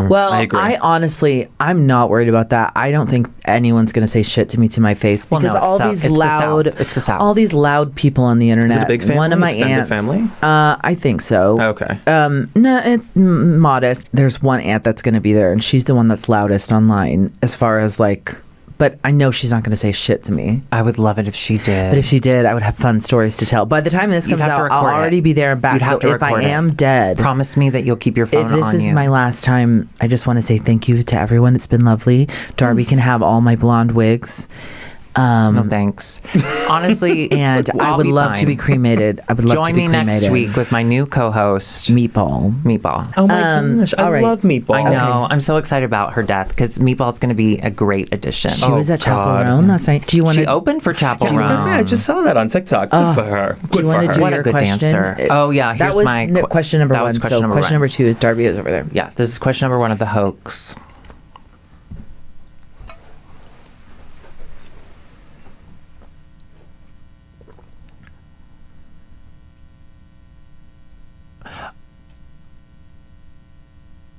Well, I agree. honestly, I'm not worried about that. I don't think anyone's going to say shit to me to my face Well, because no, it's all South- these it's the loud, South. It's the South. all these loud people on the internet. a big family? One of my Extended aunts, family? I think so. Okay. No, it's modest. There's one aunt that's going to be there, and she's the one that's loudest online as far as like. But I know she's not going to say shit to me. I would love it if she did. But if she did, I would have fun stories to tell. By the time this You'd comes have to out, I'll record it. already be there and back. You'd have So to if I record it. am dead, Promise me that you'll keep your phone if this on is you. my last time, I just want to say thank you to everyone. It's been lovely. Darby can have all my blonde wigs. No thanks. Honestly, And I I'll would be love to fine. be cremated. I would love Join to be me cremated. next week with my new co-host, Meatball. Meatball. Oh my gosh, I all right. love Meatball. I know. I'm so excited about her death because Meatball's going to be a great addition. She was at Chapel God. Roan last night. Do you want She to opened for Chapel I was gonna say, I Roan. just saw that on TikTok. Good for her. Do Good you for want her. to do What a your good question? dancer. Oh, yeah, that here's was my question number that one. was question So number question one. number two is Darby is over there. Yeah, this is question number one of the hoax.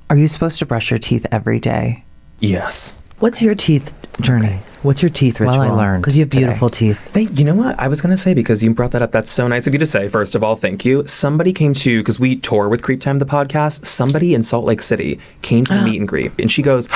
Are you supposed to brush your teeth every day? Yes. What's your teeth journey? What's your teeth ritual? Well, I learned because you have today. beautiful teeth. You know what? I was going to say, because you brought that up, that's so nice of you to say. First of all, thank you. Somebody came to, because we tour with Creep Time, the podcast, somebody in Salt Lake City came to meet and greet. And she goes,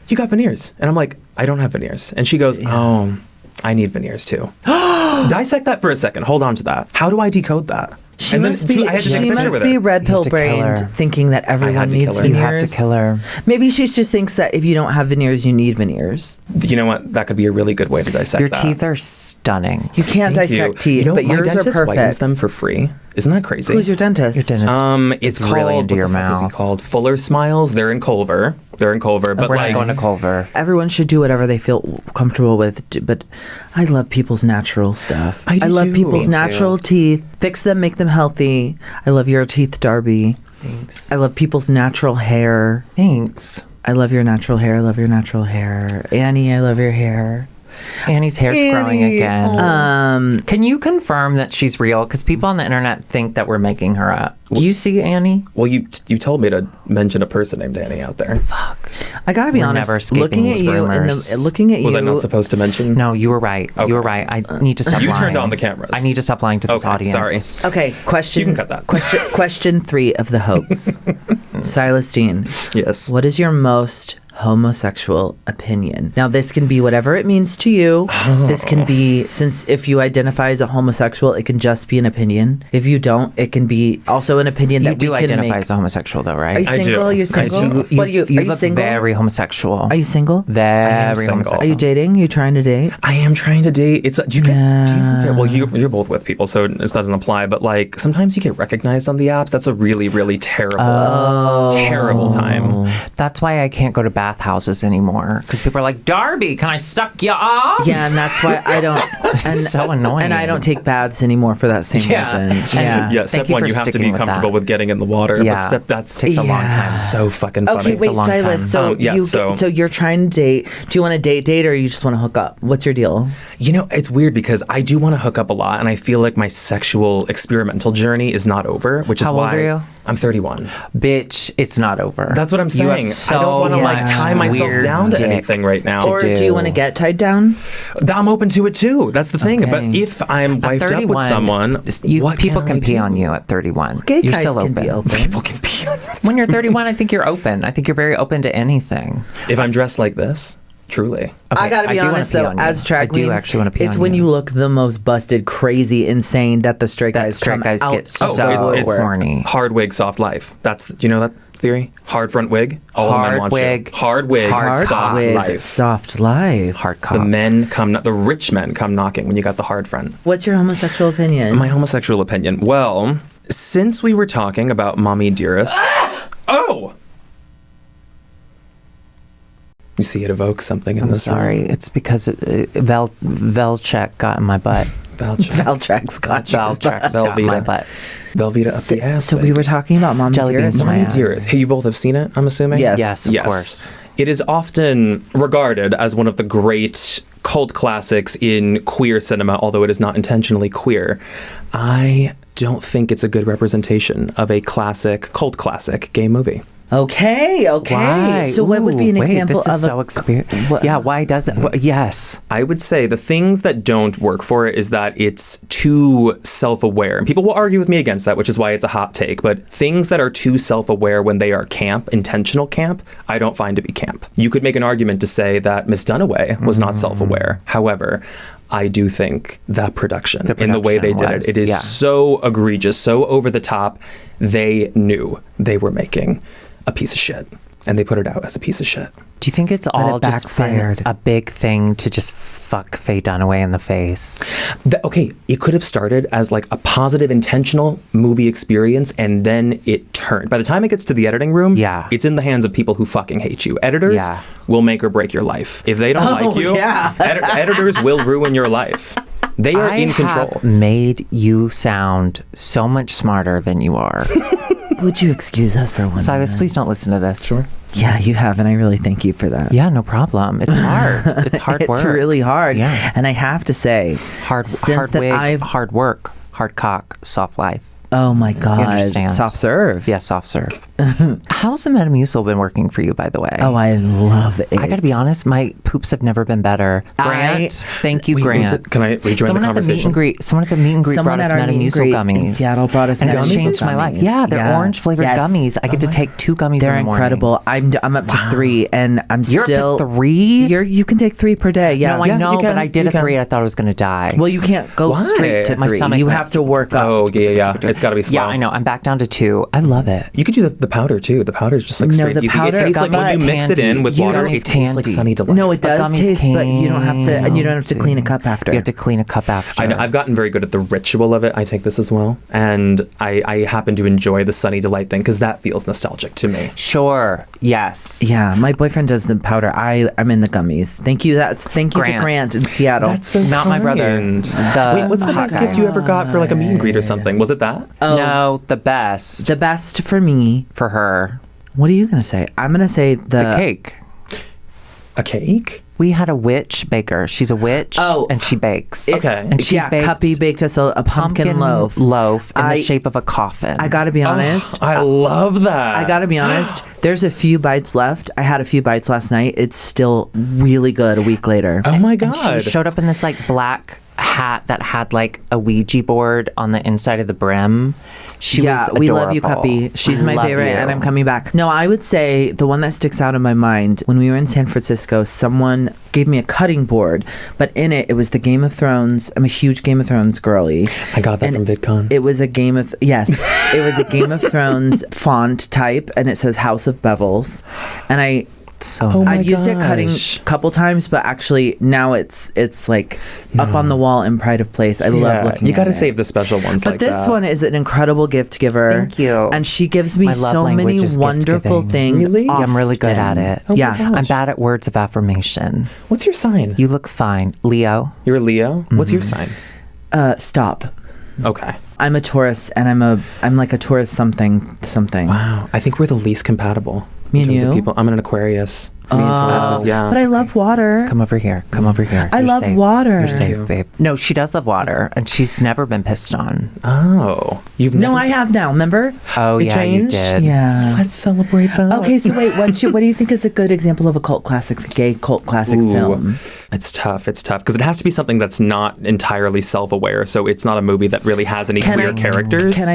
you got veneers. And I'm like, I don't have veneers. And she goes, oh, I need veneers too. Dissect that for a second. Hold on to that. How do I decode that? She And then must be, I had to take a she picture must with be her. red pill to kill brained, her. thinking that everyone had to needs kill her. You veneers. have to kill her. Maybe she just thinks that if you don't have veneers, you need veneers. You know what? That could be a really good way to dissect Your that. teeth are stunning. You can't Thank dissect you. teeth, You know, but my yours are dentist whitens perfect. them for free. Isn't that crazy? Who's your dentist? Your dentist It's is really called, into your what the fuck is he mouth. called? Fuller Smiles. They're in Culver. But We're like, not going to Culver. Everyone should do whatever they feel comfortable with, but I love people's natural stuff. I do love too. people's Me natural teeth. Fix them, make them healthy. I love your teeth, Darby. Thanks. I love people's natural hair. Thanks. I love your natural hair. I love your natural hair. Annie, I love your hair. Annie's hair's growing Annie, again. Can you confirm that she's real? Because people on the internet think that we're making her up. Do you see Annie? well, you told me to mention a person named Annie out there. I gotta be We're honest. never escaping Looking at these you and rumors. looking at Was you. I not supposed to mention? No, you were right. Okay. You were right. I need to stop You lying. turned on the cameras. I need to stop lying to this Okay, audience. sorry. Okay, question. You can cut that. Question 3 of the hoax. Silas Dean, Yes. what is your most homosexual opinion? Now, this can be whatever it means to you. This can be, since if you identify as a homosexual, it can just be an opinion. If you don't, it can be also an opinion You that we do can identify make. as a homosexual, though, right? Are you I do. single? Are you I single? do. What are you? Are you look single? very homosexual. Are you single? very single. homosexual? Are you dating? You trying to date? I am trying to date. It's do you get? Do you even get? Well, you're both with people, so this doesn't apply. But like sometimes you get recognized on the apps. That's a really, really terrible, terrible time. That's why I can't go to bathhouses anymore. Because people are like, Darby, can I suck you off? Yeah, and that's why I don't. And, So annoying. And I don't take baths anymore for that same Yeah. reason. Yeah. Yeah, Thank step you one, for you have to sticking be with comfortable that. with getting in the water. Yeah. But step that's Takes a long time. so fucking funny. Okay, wait, a long time. Silas. So yes, you so- you're trying to date. Do you want to date, or you just want to hook up? What's your deal? You know, it's weird because I do want to hook up a lot, and I feel like my sexual experimental journey is not over, which is How old why are you? I'm 31. Bitch, it's not over. That's what I'm You have saying. so I don't want to like much tie myself weird down to dick. anything right now. Or do you want to get tied down? I'm open to it too. That's the thing. Okay. But if I'm At wifed up 31, with someone, what people can I pee do? on you at 31. Gay You're guys still can open. be open. People can pee on me. When you're 31, I think you're open. I think you're very open to anything. If I'm dressed like this, truly. I gotta be do wanna honest pee though, on you. as drag I do queens, actually want to pee it's on when you you look the most busted, crazy, insane that the straight guys straight come guys out get so so it's horny. Hard wig, soft life. That's do you know that theory? Hard front wig. All the men Hard want wig. you. Hard wig. Hard soft with life. soft life. Hard cock. The rich men come knocking when you got the hard front. What's your homosexual opinion? My homosexual opinion. Well, since we were talking about Mommy Dearest. Oh! You see, it evokes something in I'm this sorry. room. It's because Velchek got in my butt. Valtrex got you. Velchek got in my Velveeta. butt. Velveeta up the ass. So we were talking about Mom Jelly Dearest. beans in my Mommy ass. Dearest. Hey, you both have seen it, I'm assuming? Yes. Yes, of course. It is often regarded as one of the great cult classics in queer cinema, although it is not intentionally queer. I don't think it's a good representation of a cult classic gay movie. Okay. Why? So what would be an Ooh, wait, example this is of so Yeah, why does it? Yes. I would say the things that don't work for it is that it's too self-aware. And people will argue with me against that, which is why it's a hot take. But things that are too self-aware when they are camp, intentional camp, I don't find to be camp. You could make an argument to say that Miss Dunaway was not self-aware. However, I do think that production, in the way they did was, it is so egregious, so over the top. They knew they were making a piece of shit, and they put it out as a piece of shit. Do you think it's all just been backfired. a big thing to just fuck Faye Dunaway in the face? Okay, it could have started as like a positive, intentional movie experience, and then it turned. By the time it gets to the editing room, Yeah. it's in the hands of people who fucking hate you. Editors Yeah. will make or break your life. If they don't like you, editors will ruin your life. They are in control. Have made you sound so much smarter than you are. Would you excuse us for one Silas, minute? please don't listen to this. Sure. Yeah, you have, and I really thank you for that. Yeah, no problem. It's hard. It's hard work. It's really hard. Yeah. And I have to say, Hard wig, hard work, hard cock, soft life. Oh my God. understand. Soft serve. Yeah, soft serve. How's the Metamucil been working for you, by the way? Oh, I love it. I got to be honest, my poops have never been better. Grant, thank you, Wait, Grant. can I rejoin Someone the at the meet conversation? and greet. Someone at the meet and greet Someone brought us at our meet and Metamucil greet gummies in Seattle brought us and it's Metamucil changed my life. gummies. Yeah, they're Yeah. orange flavored Yes. gummies. I get to take 2 gummies They're in the morning. incredible. I'm up to 3, and I'm You're still up to 3? You can take 3 per day. Yeah. No, I Yeah, know, you can, but I did you a can. 3. I thought I was going to die. Well, you can't go Why? straight to My 3. stomach You went- have to work up. Oh, yeah. It's got to be slow. yeah, I know. I'm back down to 2. I love it. You could do the powder too. The powder is just like No, straight the easy. powder- It tastes like when you mix it in with candy. water, Gummies it tastes like candy. Sunny Delight. No, it does gummies taste, but you don't have to, and you don't have to clean a cup after. You have to clean a cup after. I know. I've gotten very good at the ritual of it. I take this as well, and I happen to enjoy the Sunny Delight thing because that feels nostalgic to me. Sure. Yes. Yeah, my boyfriend does the powder. I'm in the gummies. Thank you. Thank you to Grant. Grant in Seattle. That's so Not my brother. kind. The Wait, what's the hot best guy. gift you ever got for like a meet and greet or something? Was it that? No, the best the best for me. for her. What are you gonna say? I'm gonna say The cake. A cake? We had a witch baker. She's a witch. Oh. And she bakes. Okay. And she yeah, baked Cuppy baked us a pumpkin loaf. Loaf in I- the shape of a coffin. I gotta be honest. I love that. I gotta be honest. There's a few bites left. I had a few bites last night. It's still really good a week later. Oh my And god. she showed up in this like black hat that had like a Ouija board on the inside of the brim. She was we love you, adorable. Cuppy. She's my Love favorite, you. and I'm coming back. No, I would say the one that sticks out in my mind when we were in San Francisco, someone gave me a cutting board, but in it was the Game of Thrones. I'm a huge Game of Thrones girly. I got that from VidCon. It was a Game of it was a Game of Thrones font type, and it says House of Bevels, and So Oh my I've used it cutting gosh. a couple times, but actually now it's like up on the wall in pride of place. I love looking. You got got to save the special ones But like this that. one is an incredible gift giver. Thank you. And she gives me My love so many language is wonderful gift-giving. things. Really? Yeah, I'm really good at often. it. Oh my yeah. gosh. I'm bad at words of affirmation. What's your sign? You look fine. Leo. You're a Leo? What's your sign? Stop. Okay. I'm a Taurus, and I'm like a Taurus something. Wow. I think we're the least compatible. Me in and terms of you? people. I'm an Aquarius. Me and Taurus, yeah. But I love water. Come over here. Come over here. I You're love safe. water. You're safe, babe. No, she does love water, and she's never been pissed on. Oh. You've No, never... I have now. Remember? Oh, It yeah, changed? you did. Yeah. Let's celebrate that. Okay, so wait, what do you think is a good example of a cult classic, gay cult classic film? It's tough. It's tough because it has to be something that's not entirely self-aware. So it's not a movie that really has any Can queer I- characters. Can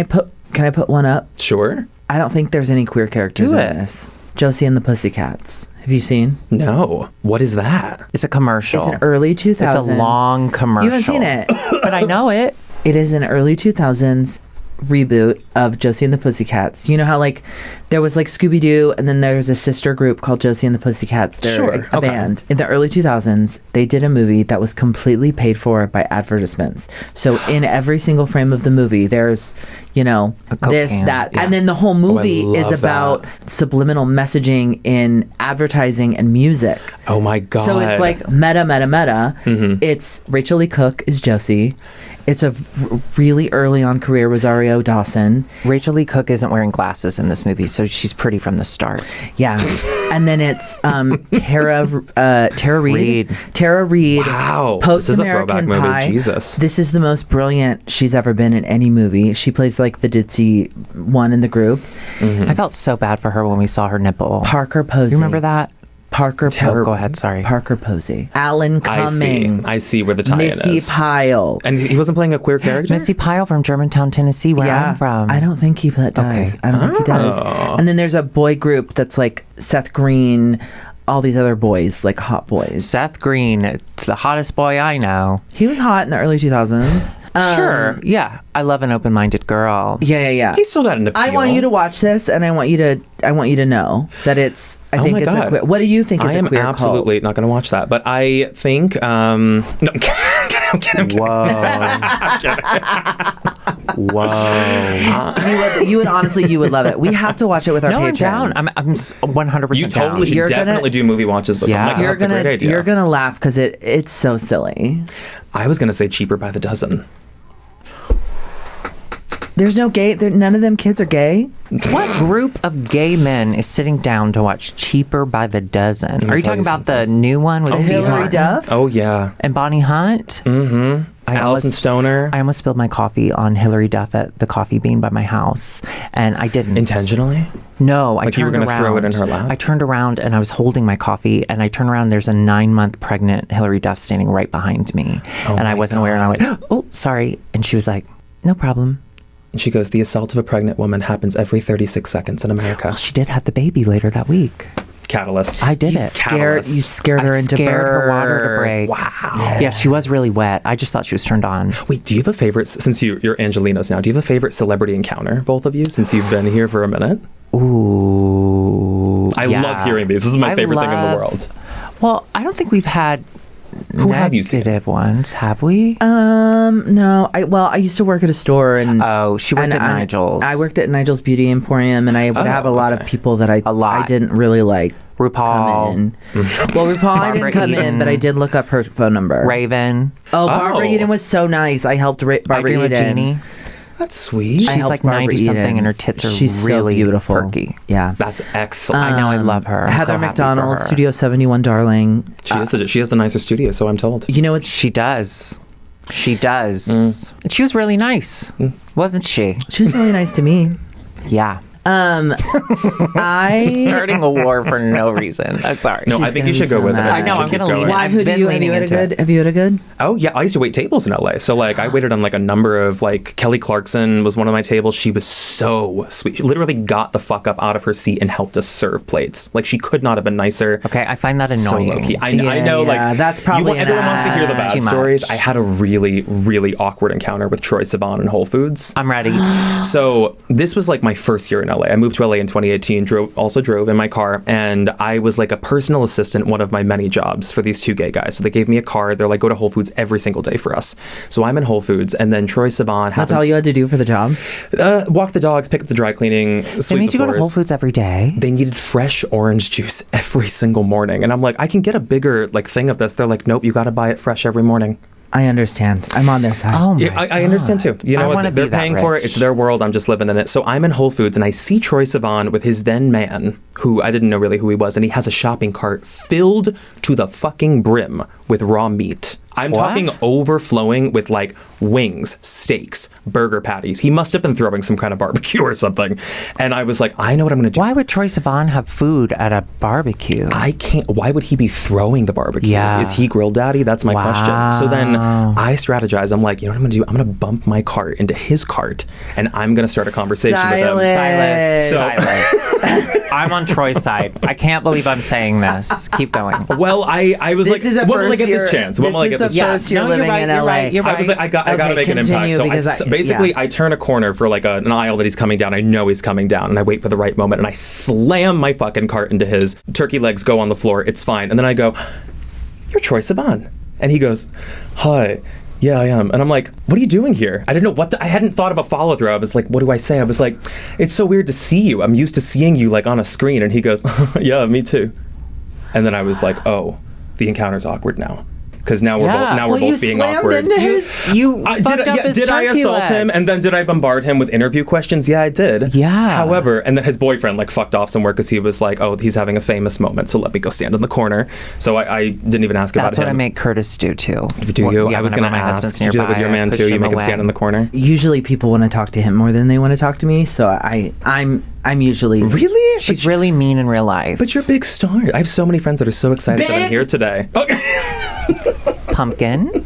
I put one up? Sure. I don't think there's any queer characters Do in it. this. Josie and the Pussycats. Have you seen? No. What is that? It's a commercial. It's an early 2000s. It's a long commercial. You haven't seen it. But I know it. It is an early 2000s reboot of Josie and the Pussycats. You know how like there was like Scooby Doo, and then there's a sister group called Josie and the Pussycats. They're Sure, a okay. band. In the early 2000s, they did a movie that was completely paid for by advertisements. So in every single frame of the movie, there's Coke this, can, that, yeah. and then the whole movie is love about that. subliminal messaging in advertising and music. Oh my god. So it's like meta. Mm-hmm. It's Rachel Lee Cook is Josie. It's a really early on career Rosario Dawson. Rachel Lee Cook isn't wearing glasses in this movie, so she's pretty from the start. Yeah. And then it's Tara Reid. Reid. Tara Reid. Wow. Post This is a American throwback movie. Pie. Jesus. This is the most brilliant she's ever been in any movie. She plays like the ditzy one in the group. I felt so bad for her when we saw her nipple. Parker Posey. You remember that? Parker Go ahead, sorry. Parker Posey. Alan I Cumming. see. I see where the tie-in Missy is. Pyle. And he wasn't playing a queer character? Missy Pyle from Germantown, Tennessee, where I'm from. I don't think he does. Okay. I don't think he does. Oh. And then there's a boy group that's like Seth Green, all these other boys, like hot boys. Seth Green, it's the hottest boy I know. He was hot in the early 2000s. Sure, yeah. I love an open-minded girl. Yeah. He's still got an appeal. I want you to watch this, and I want you to know that it's. I Oh think my it's God. a queer. What do you think is I a am queer absolutely not going to watch that, but I think no, I'm kidding. Whoa. Whoa. cult? You would honestly, you would love it. We have to watch it with our No, I'm patrons. down. I'm 100% You down. totally should You're gonna- definitely do movie watches with Yeah. them. Like, You're that's a great idea. You're gonna laugh because it's so silly. I was going to say Cheaper by the Dozen. There's no gay. None of them kids are gay. What group of gay men is sitting down to watch Cheaper by the Dozen? Are you talking about the new one with Steve Hillary Martin Duff. Oh, yeah. and Bonnie Hunt? Allison Stoner. I almost spilled my coffee on Hillary Duff at the Coffee Bean by my house, and I didn't. Intentionally? No, I Like you were turned gonna around. throw it in her lap? I turned around and I was holding my coffee, and I turned around. There's a 9-month pregnant Hillary Duff standing right behind me, and I wasn't aware. And I went, "Oh, sorry," and she was like, "No problem." And she goes, the assault of a pregnant woman happens every 36 seconds in America. Well, she did have the baby later that week. Catalyst. I did You it. scared her into scared her water to birth. break. Wow. Yeah, she was really wet. I just thought she was turned on. Wait, do you have a favorite, since you're Angelinos now, do you have a favorite celebrity encounter, both of you, since you've been here for a minute? Ooh. I love hearing these. This is my favorite thing in the world. Well, I don't think we've had Who have you seen? negative ones, have we? No. I used to work at a store, and Oh, she worked at Nigel's. I worked at Nigel's Beauty Emporium, and I would have a lot of people that I didn't really like. RuPaul. Come in. Well, RuPaul, I didn't come in, but I did look up her phone number. Raven. Oh, Barbara Oh. Eden was so nice. I helped Barbara Irene Eden. Jeannie. That's sweet. She's helped like Barbara 90-something Eden. and her tits are She's really so beautiful. perky. Yeah. That's excellent. I know, I love her. I'm Heather so happy for McDonald, her. Studio 71, darling. She has the nicer studio, so I'm told. You know what? She does. She does. And she was really nice, wasn't she? She was really nice to me. Yeah. I Starting a war for no reason. I'm sorry. No, I She's think gonna you should be go so with it. mad. I know, You I'm should gonna keep lean going. out. Why? I've Who do been you have leaning you had a into it. good? Have you had a good? Oh, yeah. I used to wait tables in LA. So, like, I waited on, like, a number of, like, Kelly Clarkson was one of my tables. She was so sweet. She literally got the fuck up out of her seat and helped us serve plates. Like, she could not have been nicer. Okay, I find that So annoying. low key. I Yeah, know, yeah, like, that's probably everyone wants to hear the bad too much. stories. I had a really, really awkward encounter with Troye Sivan in Whole Foods. I'm ready. So this was like my first year in LA. I moved to LA in 2018, also drove in my car, and I was like a personal assistant, one of my many jobs for these two gay guys. So they gave me a card. They're like, go to Whole Foods every single day for us. So I'm in Whole Foods, and then Troye Sivan That's all you had to do for the job. walk the dogs, pick up the dry cleaning, They sweep made the you go to floors. Whole Foods every day. They needed fresh orange juice every single morning. And I'm like, I can get a bigger like thing of this. They're like, nope, you got to buy it fresh every morning. I understand. I'm on their side. Oh my Yeah, I understand too. You I know wanna what? be They're that paying for it. rich. It's their world. I'm just living in it. So I'm in Whole Foods and I see Troye Sivan with his then man, who I didn't know really who he was, and he has a shopping cart filled to the fucking brim with raw meat. I'm What? talking overflowing with like wings, steaks, burger patties. He must have been throwing some kind of barbecue or something. And I was like, I know what I'm going to do. Why would Troye Sivan have food at a barbecue? I can't. Why would he be throwing the barbecue? Yeah. Is he grill daddy? That's my question. So then Wow. I strategize. I'm like, you know what I'm going to do? I'm going to bump my cart into his cart, and I'm going to start a conversation with him. Silas. So- Silas. I'm on Troy's side. I can't believe I'm saying this. Keep going. Well, I was This is like, a when will I first get year- this chance? When will I this get is this a chance? first year living in you're LA. right, you're I was like, I got to Okay, make an impact. continue, So because basically, yeah. I turn a corner for like an aisle that he's coming down. I know he's coming down, and I wait for the right moment, and I slam my fucking cart into his. Turkey legs go on the floor. It's fine. And then I go, "You're Troye Sivan," and he goes, "Hi." Yeah, I am. And I'm like, what are you doing here? I didn't know I hadn't thought of a follow through. I was like, what do I say? I was like, it's so weird to see you. I'm used to seeing you like on a screen. And he goes, yeah, me too. And then I was like, oh, the encounter's awkward now. Because now we're both being awkward. You fucked up his Did I turkey assault him? legs. And then did I bombard him with interview questions? Yeah, I did. Yeah. However, and then his boyfriend like fucked off somewhere because he was like, oh, he's having a famous moment, so let me go stand in the corner. So I didn't even ask about That's what I him. make Curtis do too. Do you? Yeah, I was going to whenever my ask. husband's Did you do that with nearby, your man I too? push You make him away. stand in the corner? Usually people want to talk to him more than they want to talk to me, so I'm usually Really? She's really mean in real life. But you're a big star. I have so many friends that are so excited that I'm Big? here today. Pumpkin.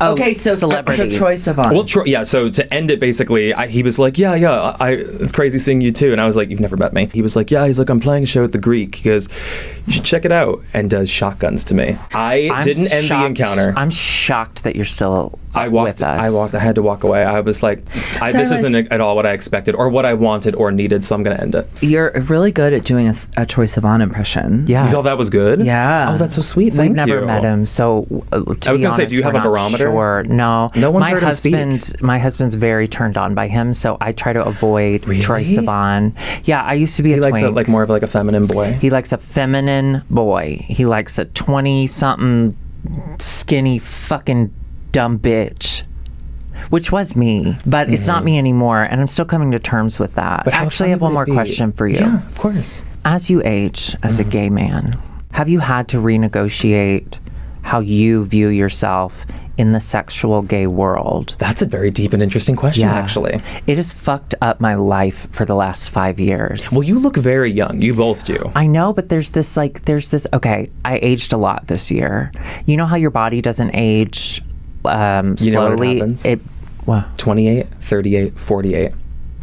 Oh, okay. So celebrities. So Troye Sivan. Well, yeah. So to end it, basically, he was like, "Yeah, it's crazy seeing you too." And I was like, "You've never met me." He was like, "Yeah." He's like, "I'm playing a show at the Greek." He goes, "You should check it out," and does shotguns to me. I didn't end the encounter. I'm shocked that you're still I with us. I had to walk away. I was like, "This isn't at all what I expected, or what I wanted, or needed." So I'm gonna end it. You're really good at doing a Troye Sivan impression. Yeah. You thought that was good? Yeah. Oh, that's so sweet. We've Thank never you. met him, so I was gonna say, do you have a barometer? Sure. No. No one's my heard him speak. My husband's very turned on by him, so I try to avoid Troye Sivan. Yeah, I used to be He a likes twink. more of like a feminine boy. He likes a feminine boy. He likes a 20-something skinny fucking dumb bitch which was me, but it's not me anymore, and I'm still coming to terms with that. But how Actually, I have funny one would more it be? question for you. Yeah, of course. As you age as a gay man, have you had to renegotiate how you view yourself in the sexual gay world? That's a very deep and interesting question, actually. It has fucked up my life for the last 5 years. Well, you look very young. You both do. I know, but there's this, okay, I aged a lot this year. You know how your body doesn't age slowly? You know what happens? 28, 38, 48.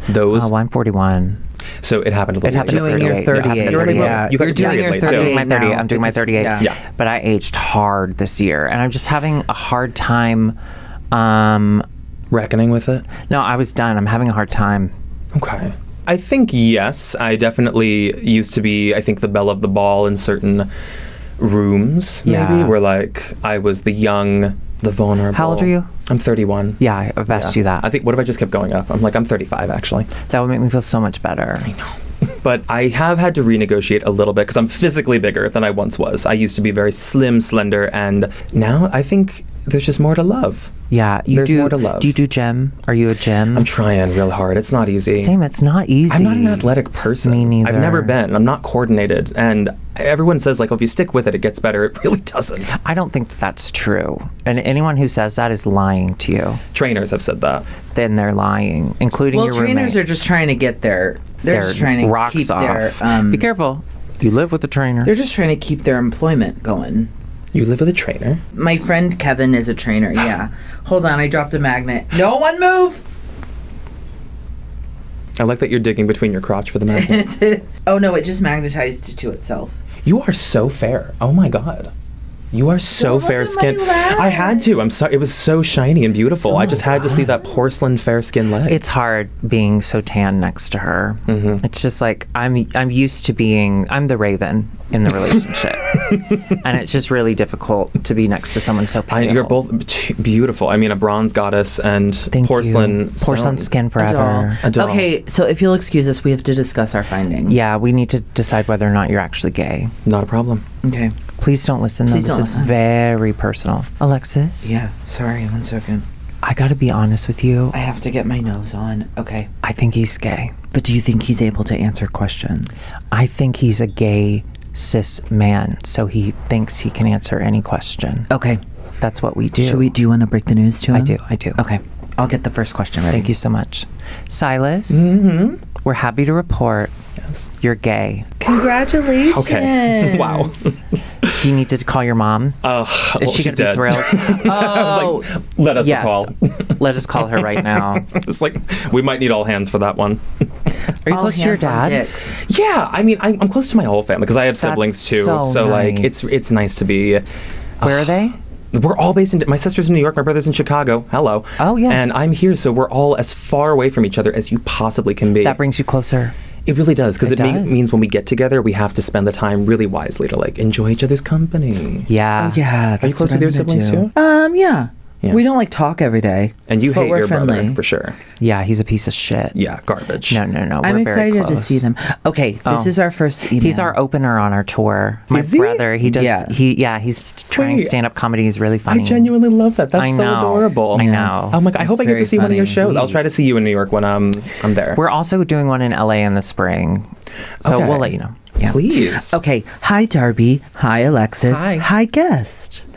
Those. Oh, I'm 41. So it happened a little It happened later. at Doing your 38. 38. Yeah. You got You're your doing period your late, too. 38 now. I'm doing my 38. Yeah. But I aged hard this year, and I'm just having a hard time. Reckoning with it? No, I was done. I'm having a hard time. Okay. I think yes. I definitely used to be, I think, the belle of the ball in certain rooms, maybe, Yeah. where like I was the young, the vulnerable. How old are you? I'm 31. Yeah, I've asked you that. I think, what if I just kept going up? I'm 35 actually. That would make me feel so much better. But I have had to renegotiate a little bit because I'm physically bigger than I once was. I used to be very slim, slender, and now I think there's just more to love. Yeah, There's more to love. Do you do gym? Are you a gym? I'm trying real hard. It's not easy. Same, it's not easy. I'm not an athletic person. Me neither. I've never been. I'm not coordinated. And everyone says, like, oh, if you stick with it, it gets better. It really doesn't. I don't think that's true. And anyone who says that is lying to you. Trainers have said that. Then they're lying, including Well, your trainers roommate. are just trying to get their. They're just trying to rocks keep off. their. Be careful. You live with a trainer. They're just trying to keep their employment going. You live with a trainer? My friend Kevin is a trainer. Yeah. Hold on, I dropped a magnet. No one move. I like that you're digging between your crotch for the magnet. Oh no, it just magnetized to itself. You are so fair. Oh my god. You are so Don't fair look at my skinned. leg. I had to. I'm sorry. It was so shiny and beautiful. I just had to see that porcelain fair skin leg. It's hard being so tan next to her. Mm-hmm. It's just like I'm used to being. I'm the raven in the relationship, and it's just really difficult to be next to someone so pale. You're both beautiful. I mean, a bronze goddess and Thank porcelain you. Porcelain stone. skin forever. A doll. Okay, so if you'll excuse us, we have to discuss our findings. Yeah, we need to decide whether or not you're actually gay. Not a problem. Okay. Please don't listen. Though. Please This don't is listen. very personal. Alexis. Yeah. Sorry. 1 second. I got to be honest with you. I have to get my nose on. Okay. I think he's gay. But do you think he's able to answer questions? I think he's a gay cis man, so he thinks he can answer any question. Okay. That's what we do. Should we? Do you want to break the news to him? I do. Okay. I'll get the first question ready. Thank you so much. Silas, we're happy to report Yes. you're gay. Congratulations. Okay. Wow. Do you need to call your mom? Is she she's going to be dead. thrilled? I was like, let us yes. recall. Let us call her right now. It's like, we might need all hands for that one. Are you All close to your hands on dad? deck. Yeah, I mean, I'm close to my whole family because I have siblings too. so like, nice. it's nice to be. Where are they? We're all based in. My sister's in New York. My brother's in Chicago. Hello. Oh, yeah. And I'm here, so we're all as far away from each other as you possibly can be. That brings you closer. It really does, because It it, does. means when we get together, we have to spend the time really wisely to like enjoy each other's company. Yeah. Yeah. Are you close with your siblings too? Yeah. Yeah. We don't like talk every day. And you but hate we're your friendly. brother for sure. Yeah, he's a piece of shit. Yeah, garbage. No. We're I'm very excited to close. see them. Okay, this Oh. is our first email. He's our opener on our tour. My Is he? brother, he does. Yeah. He's trying Wait, stand-up comedy. He's really I funny. genuinely love that. That's I so know. adorable. I know. Oh my god! I hope It's I get to very see one of your funny. shows. I'll try to see you in New York when I'm there. We're also doing one in LA in the spring, so Okay. we'll let you know. Yeah. Please. Okay. Hi, Darby. Hi, Alexis. Hi. Hi, guest.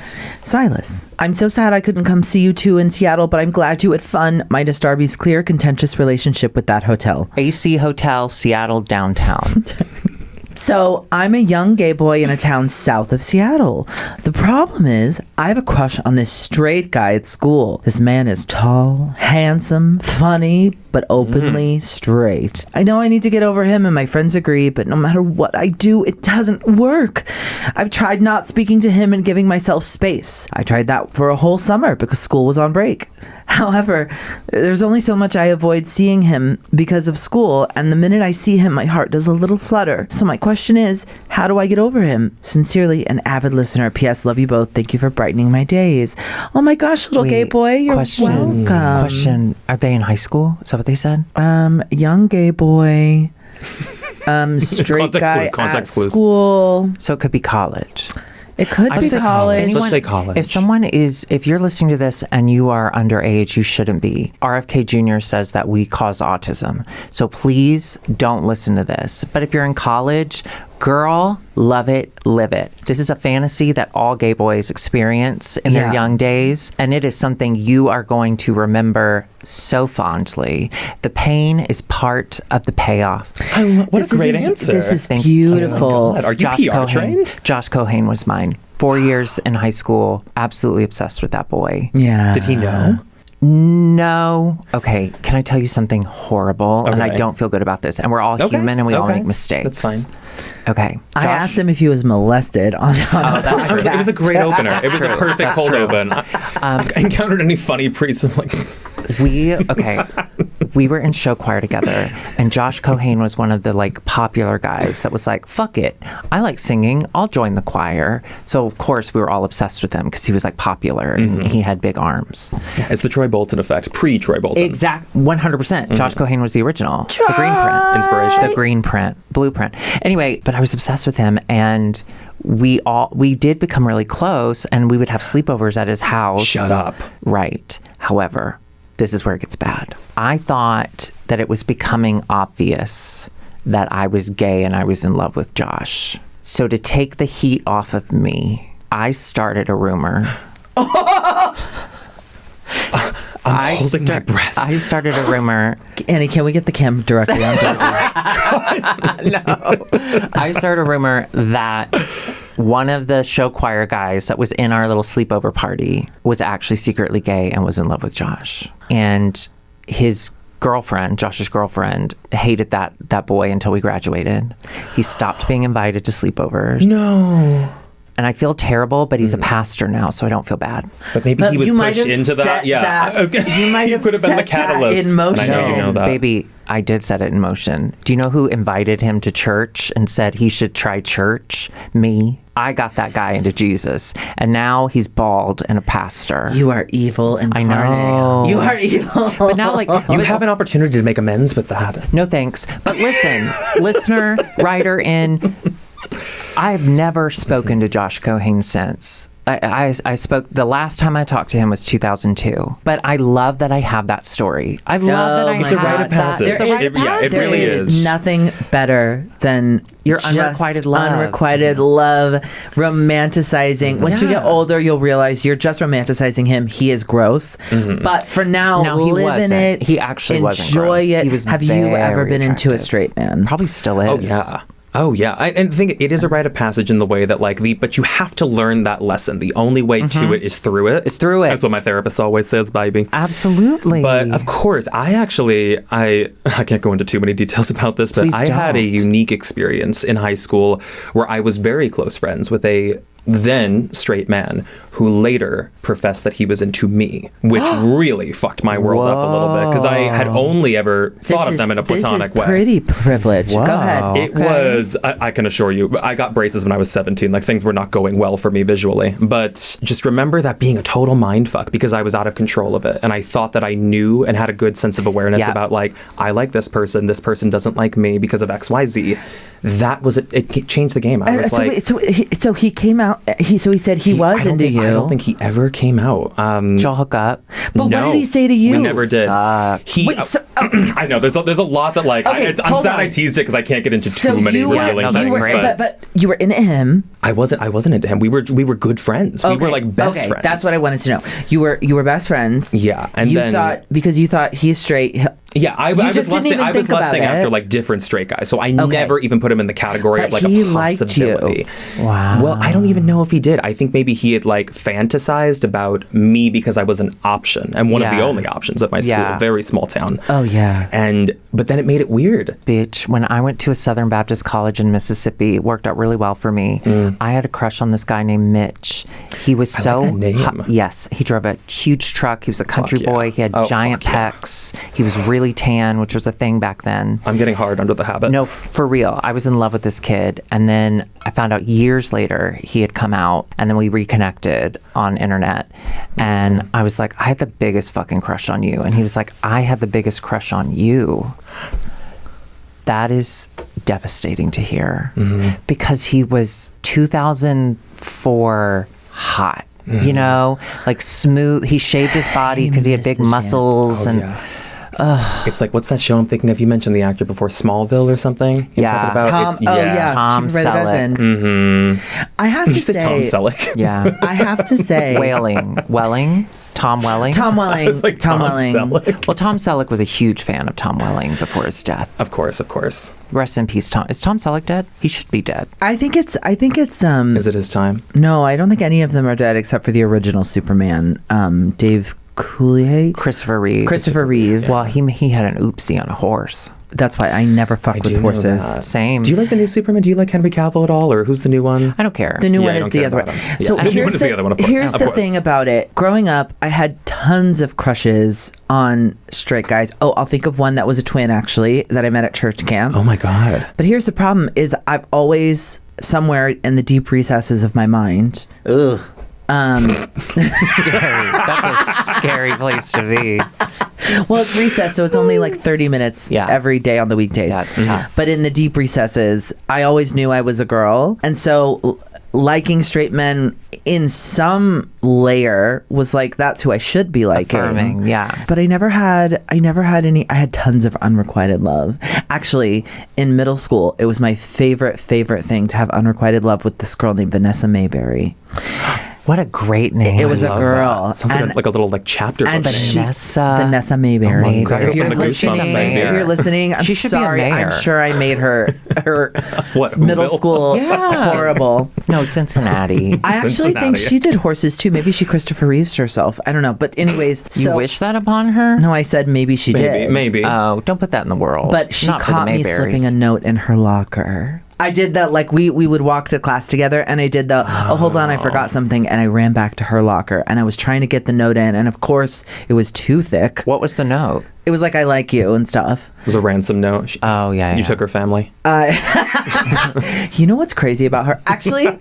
Silas. I'm so sad I couldn't come see you two in Seattle, but I'm glad you had fun, minus Darby's clear, contentious relationship with that hotel. AC Hotel, Seattle downtown. So, I'm a young gay boy in a town south of Seattle. The problem is, I have a crush on this straight guy at school. This man is tall, handsome, funny, but openly straight. I know I need to get over him, and my friends agree, but no matter what I do, it doesn't work. I've tried not speaking to him and giving myself space. I tried that for a whole summer because school was on break. However, there's only so much I avoid seeing him because of school, and the minute I see him, my heart does a little flutter. So my question is, how do I get over him? Sincerely, an avid listener. P.S. Love you both. Thank you for brightening my days. Oh my gosh, little gay Wait, boy, you're question. welcome. Question: are they in high school? Is that what they said? Young gay boy, straight Context guy clues, context at clues. school. So it could be college. It could I be would say college. Let's say college. If you're listening to this and you are underage, you shouldn't be. RFK Jr. says that we cause autism. So please don't listen to this. But if you're in college, girl, love it, live it. This is a fantasy that all gay boys experience in their young days. And it is something you are going to remember so fondly. The pain is part of the payoff. What a great answer. This is Thank beautiful. God, are you PR trained? Josh Cohane was mine. 4 years in high school, absolutely obsessed with that boy. Yeah. Did he know? No. Okay, can I tell you something horrible? And I Okay. don't feel good about this. And we're all human and we all make mistakes. That's fine. Okay. I Josh- asked him if he was molested on that's true. It was a great opener. It was a perfect cold open. I encountered any funny priests. I'm like, we were in show choir together, and Josh Cohane was one of the like popular guys that was like, fuck it, I like singing, I'll join the choir. So of course we were all obsessed with him because he was like popular and he had big arms. it's the Troy Bolton effect, pre-Troy Bolton. Exact 100%. Mm-hmm. Josh Cohane was the original. The green print. Inspiration. The green print. Blueprint. Anyway, but I was obsessed with him, and we did become really close, and we would have sleepovers at his house. Shut up. Right. However, this is where it gets bad. I thought that it was becoming obvious that I was gay and I was in love with Josh. So to take the heat off of me, I started a rumor. I'm holding my breath. I started a rumor. Annie, can we get the cam directly on? I started a rumor that one of the show choir guys that was in our little sleepover party was actually secretly gay and was in love with Josh. And his girlfriend, Josh's girlfriend, hated that boy until we graduated. He stopped being invited to sleepovers. No. And I feel terrible, but he's a pastor now, so I don't feel bad. But maybe But he was you might pushed have into that. set Yeah. that- you might he have could have been the set that catalyst. in motion. And I know you know that. Baby, I did set it in motion. Do you know who invited him to church and said he should try church? Me. I got that guy into Jesus. And now he's bald and a pastor. You are evil and I know. You are evil. But now, like, You have an opportunity to make amends with that. no thanks. But listen, listener, writer in, I've never spoken to Josh Cohane since. I spoke, the last time I talked to him was 2002. But I love that I have that story. I love that I It's a rite have of passage. that. It's a rite of Yeah, it passage. really There is. nothing better than Your just unrequited love. Unrequited love, romanticizing. Once you get older, you'll realize you're just romanticizing him. He is gross. But for now, No, he live in wasn't. it. He actually wasn't enjoy gross. it. He was Have you ever very been into a attractive. straight man? Probably still is. Oh yeah. Oh yeah. And I think it is a rite of passage in the way that but you have to learn that lesson. The only way to it is through it. It's through it. That's what my therapist always says, baby. Absolutely. But of course, I can't go into too many details about this, but Please I had a don't. unique experience in high school where I was very close friends with a then straight man who later professed that he was into me, which really fucked my world up a little bit because I had only ever thought of them in a platonic this is way. pretty privileged. Go ahead. It was, I can assure you, I got braces when I was 17. Like, things were not going well for me visually. But just remember that being a total mindfuck because I was out of control of it. And I thought that I knew and had a good sense of awareness Yeah. about, like, I like this person doesn't like me because of XYZ. That was it. It changed the game. I was like, so he came out. He said he was into you. I don't think he ever came out. Did y'all hook up? But what no, did he say to you? We never did. Sucks. He. Wait, so- I know there's a lot that like Okay, I'm hold sad on. I teased it because I can't get into So too many you were, revealing no, that's you things. were, but you were into him. I wasn't into him. We were good friends. We were like best friends. That's what I wanted to know. You were best friends. Yeah, and you then thought because you thought he's straight. yeah, I was just didn't even lusting. I was think about lusting it. after like different straight guys, so I never even put him in the category of But like he a liked possibility. you. Wow. Well, I don't even know if he did. I think maybe he had like fantasized about me because I was an option and one of the Yeah. only options at my school, Yeah. very small town. Oh yeah. But then it made it weird. Bitch, when I went to a Southern Baptist college in Mississippi, it worked out really well for me. I had a crush on this guy named Mitch. He was so that name. yes, he drove a huge truck. He was a country Fuck yeah. boy. He had Oh, giant fuck yeah. pecs. He was really tan, which was a thing back then. I'm getting hard under the habit. No, for real. I was in love with this kid. And then I found out years later he had come out, and then we reconnected on internet. And I was like, I had the biggest fucking crush on you. And he was like, I had the biggest crush on you. That is devastating to hear because he was 2004 hot. You know, like smooth. He shaved his body because he had big muscles It's like, what's that show I'm thinking of? You mentioned the actor before, Smallville or something. You're talking about? Tom. Tom She read a dozen. I have to Did you say Tom say, Selleck? Yeah. I have to say, Welling. Tom Welling. Tom Welling. It's like Tom Welling. Selleck. Well, Tom Selleck was a huge fan of Tom Welling before his death. Of course. Rest in peace, Tom. Is Tom Selleck dead? He should be dead. I think it's Is it his time? No, I don't think any of them are dead except for the original Superman, Dave Coulier. Christopher Reeve. Well, Well, he had an oopsie on a horse. that's why I never fuck do with know horses. that. Same. Do you like the new Superman? Do you like Henry Cavill at all? Or who's the new one? I don't care. The new Yeah, one I is don't the care other one. about him. So Yeah. The new one here's is the other one, of course. here's Of the course. thing about it. Growing up, I had tons of crushes on straight guys. Oh, I'll think of one that was a twin, actually, that I met at church camp. Oh my God. But here's the problem is I've always, somewhere in the deep recesses of my mind, Scary. That's a scary place to be. well, it's recess, so it's only like 30 minutes Yeah. every day on the weekdays. That's tough. But in the deep recesses, I always knew I was a girl. And so liking straight men in some layer was like, that's who I should be liking. Affirming, yeah. But I never had any, I had tons of unrequited love. Actually, in middle school, it was my favorite thing to have unrequited love with this girl named Vanessa Mayberry. What a great name. It was I a love girl. that. Sounds like a little chapter book And name. she, Vanessa Mayberry. Mayberry. Crack If open you're the listening, goosebumps right if here. you're listening, I'm She should be a sorry. I'm mayor. sure I made her What, middle Whoville? school Yeah. horrible. No, Cincinnati. I actually think Cincinnati. she did horses too. Maybe she Christopher Reeves herself. I don't know. But anyways, You so wish that upon her? no, I said maybe she did. Maybe. Oh, don't put that in the world. But she Not for the caught me Mayberries. slipping a note in her locker. I did that, like we would walk to class together, and I did the oh hold on, I forgot something, and I ran back to her locker, and I was trying to get the note in, and of course it was too thick. What was the note? It was like I like you and stuff. It was a ransom note. Oh, yeah. You took her family. You know what's crazy about her? Actually,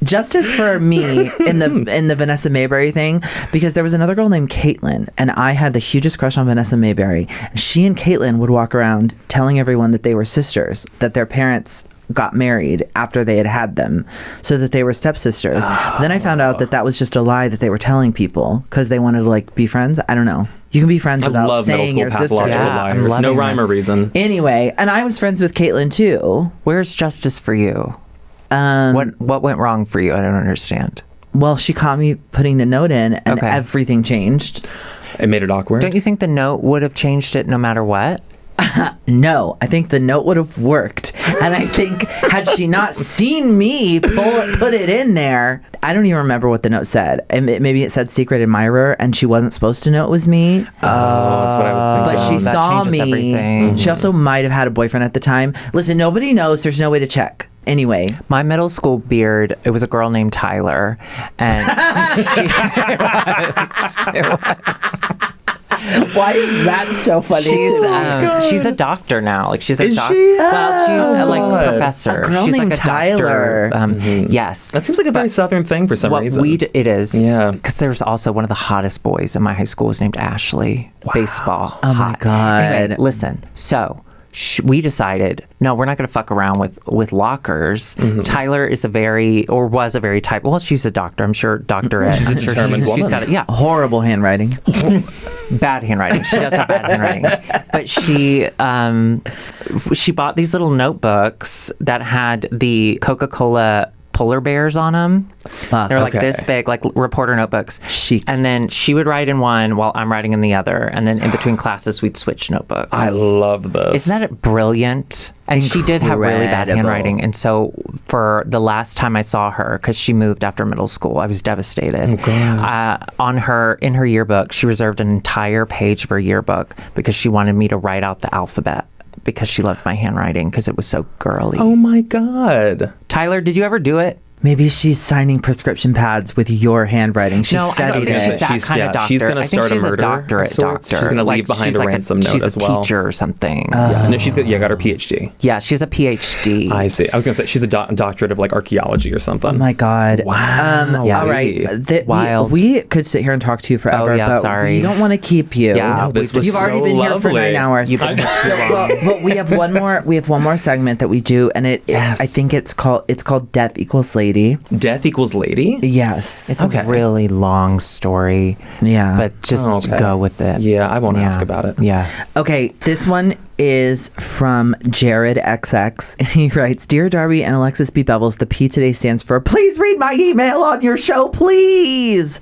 justice for me in the Vanessa Mayberry thing, because there was another girl named Caitlin, and I had the hugest crush on Vanessa Mayberry. She and Caitlin would walk around telling everyone that they were sisters, that their parents got married after they had them, so that they were stepsisters. But then I found out that was just a lie that they were telling people because they wanted to like be friends. I don't know. You can be friends I without love middle saying school your sister. pathological Yeah, I'm liars. No loving rhyme or this. reason. Anyway, and I was friends with Caitlin too. Where's justice for you? Um, What went wrong for you? I don't understand. Well, she caught me putting the note in, and Okay. everything changed. It made it awkward. Don't you think the note would have changed it no matter what? No, I think the note would have worked. And I think had she not seen me put it in there, I don't even remember what the note said. And maybe it said secret admirer, and she wasn't supposed to know it was me. Oh, that's what I was thinking. But she that saw changes me. everything. She also might have had a boyfriend at the time. Listen, nobody knows. There's no way to check. Anyway, My middle school beard, it was a girl named Tyler. And why is that so funny? she's a doctor now. Like she's a Is doctor. she? Well, she's like God. professor. A girl she's named like a Tyler. doctor. Yes. That seems like a very southern thing for some What reason. it is. Yeah. Because there's also one of the hottest boys in my high school was named Ashley. Baseball. Oh my Hot. God. Anyway, listen. So we decided, no, we're not going to fuck around with lockers. Tyler is was a very type. Well, she's a doctor. I'm sure doctorate. She's a I'm sure determined she's woman. got it. Yeah. Horrible handwriting. Bad handwriting. She does have bad handwriting. But she bought these little notebooks that had the Coca-Cola polar bears on them. Fuck. They were like Okay. this big, like reporter notebooks. Chic. And then she would write in one while I'm writing in the other. And then in between classes, we'd switch notebooks. I love this. Isn't that brilliant? And she did have really bad Incredible. handwriting. And so for the last time I saw her, because she moved after middle school, I was devastated. Oh, God. In her yearbook, she reserved an entire page of her yearbook because she wanted me to write out the alphabet because she loved my handwriting because it was so girly. Oh my God. Tyler, did you ever do it? Maybe she's signing prescription pads with your handwriting. She's No, I don't studied think she's it. that kind of doctor. She's going I to think start a she's murder. doctorate of sorts. doctor. She's going to leave behind she's a like ransom note she's as a well. teacher or something. No, she's got her PhD. Yeah, she's a PhD. I see. I was going to say she's a doctorate of like archaeology or something. Oh my God. Wow. All right. Wild. We could sit here and talk to you forever, Oh, yeah, but sorry. we don't want to keep you. Yeah. No, this was You've already so been here for lovely. 9 hours. You've been here too long. But we have one more segment that we do, and Yes. I think it's called Death Equals Lady. Death equals lady? Yes. It's a really long story. Yeah. But just Okay. go with it. Yeah, I won't ask about it. Yeah. Okay, this one is from Jared XX. He writes, Dear Darby and Alexis B. Bevels, the P today stands for please read my email on your show, please.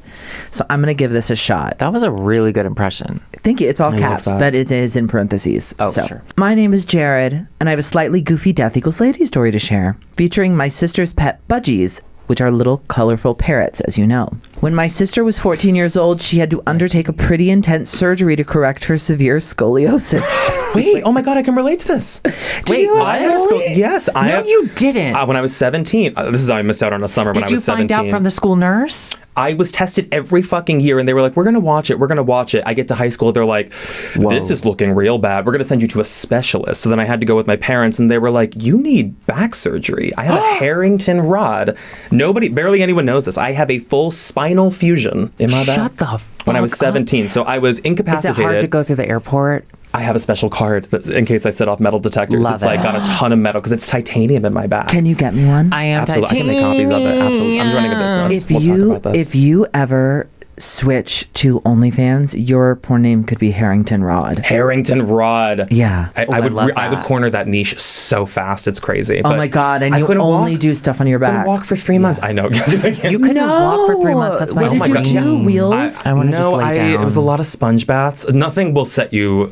So I'm going to give this a shot. That was a really good impression. Thank you. It's all love caps, that. but it is in parentheses. Oh, so, sure. My name is Jared, and I have a slightly goofy Death Equals Lady story to share, featuring my sister's pet budgies, which are little colorful parrots, as you know. When my sister was 14 years old, she had to undertake a pretty intense surgery to correct her severe scoliosis. Wait, oh my God, I can relate to this. Wait, you have I have scoli- yes, I No, have. you didn't. When I was 17. This is how I missed out on a summer when Did I you was 17. find out from the school nurse? I was tested every fucking year, and they were like, we're going to watch it. We're going to watch it. I get to high school. They're like, this is looking real bad. We're going to send you to a specialist. So then I had to go with my parents, and they were like, you need back surgery. I have a Harrington rod. Barely anyone knows this. I have a full spinal fusion in my back. Shut the fuck When I was 17. So I was Is incapacitated. it hard to go through the airport? I have a special card that's in case I set off metal detectors. Love It's like it. got a ton of metal because it's titanium in my back. Can you get me one? I am Absolutely. I can make copies of it. Absolutely. I'm running a business. We'll talk about this. If you ever switch to OnlyFans, your porn name could be Harrington Rod. Harrington Rod. Yeah. I would love I would that. corner that niche so fast. It's crazy. Oh But my God! And I you couldn't only walk. do stuff on your Couldn't back. walk for 3 months. I know. You couldn't walk for 3 months. That's my What did you dream. do? Wheels? I wanna just lay It was a down. lot of sponge baths. Nothing will set you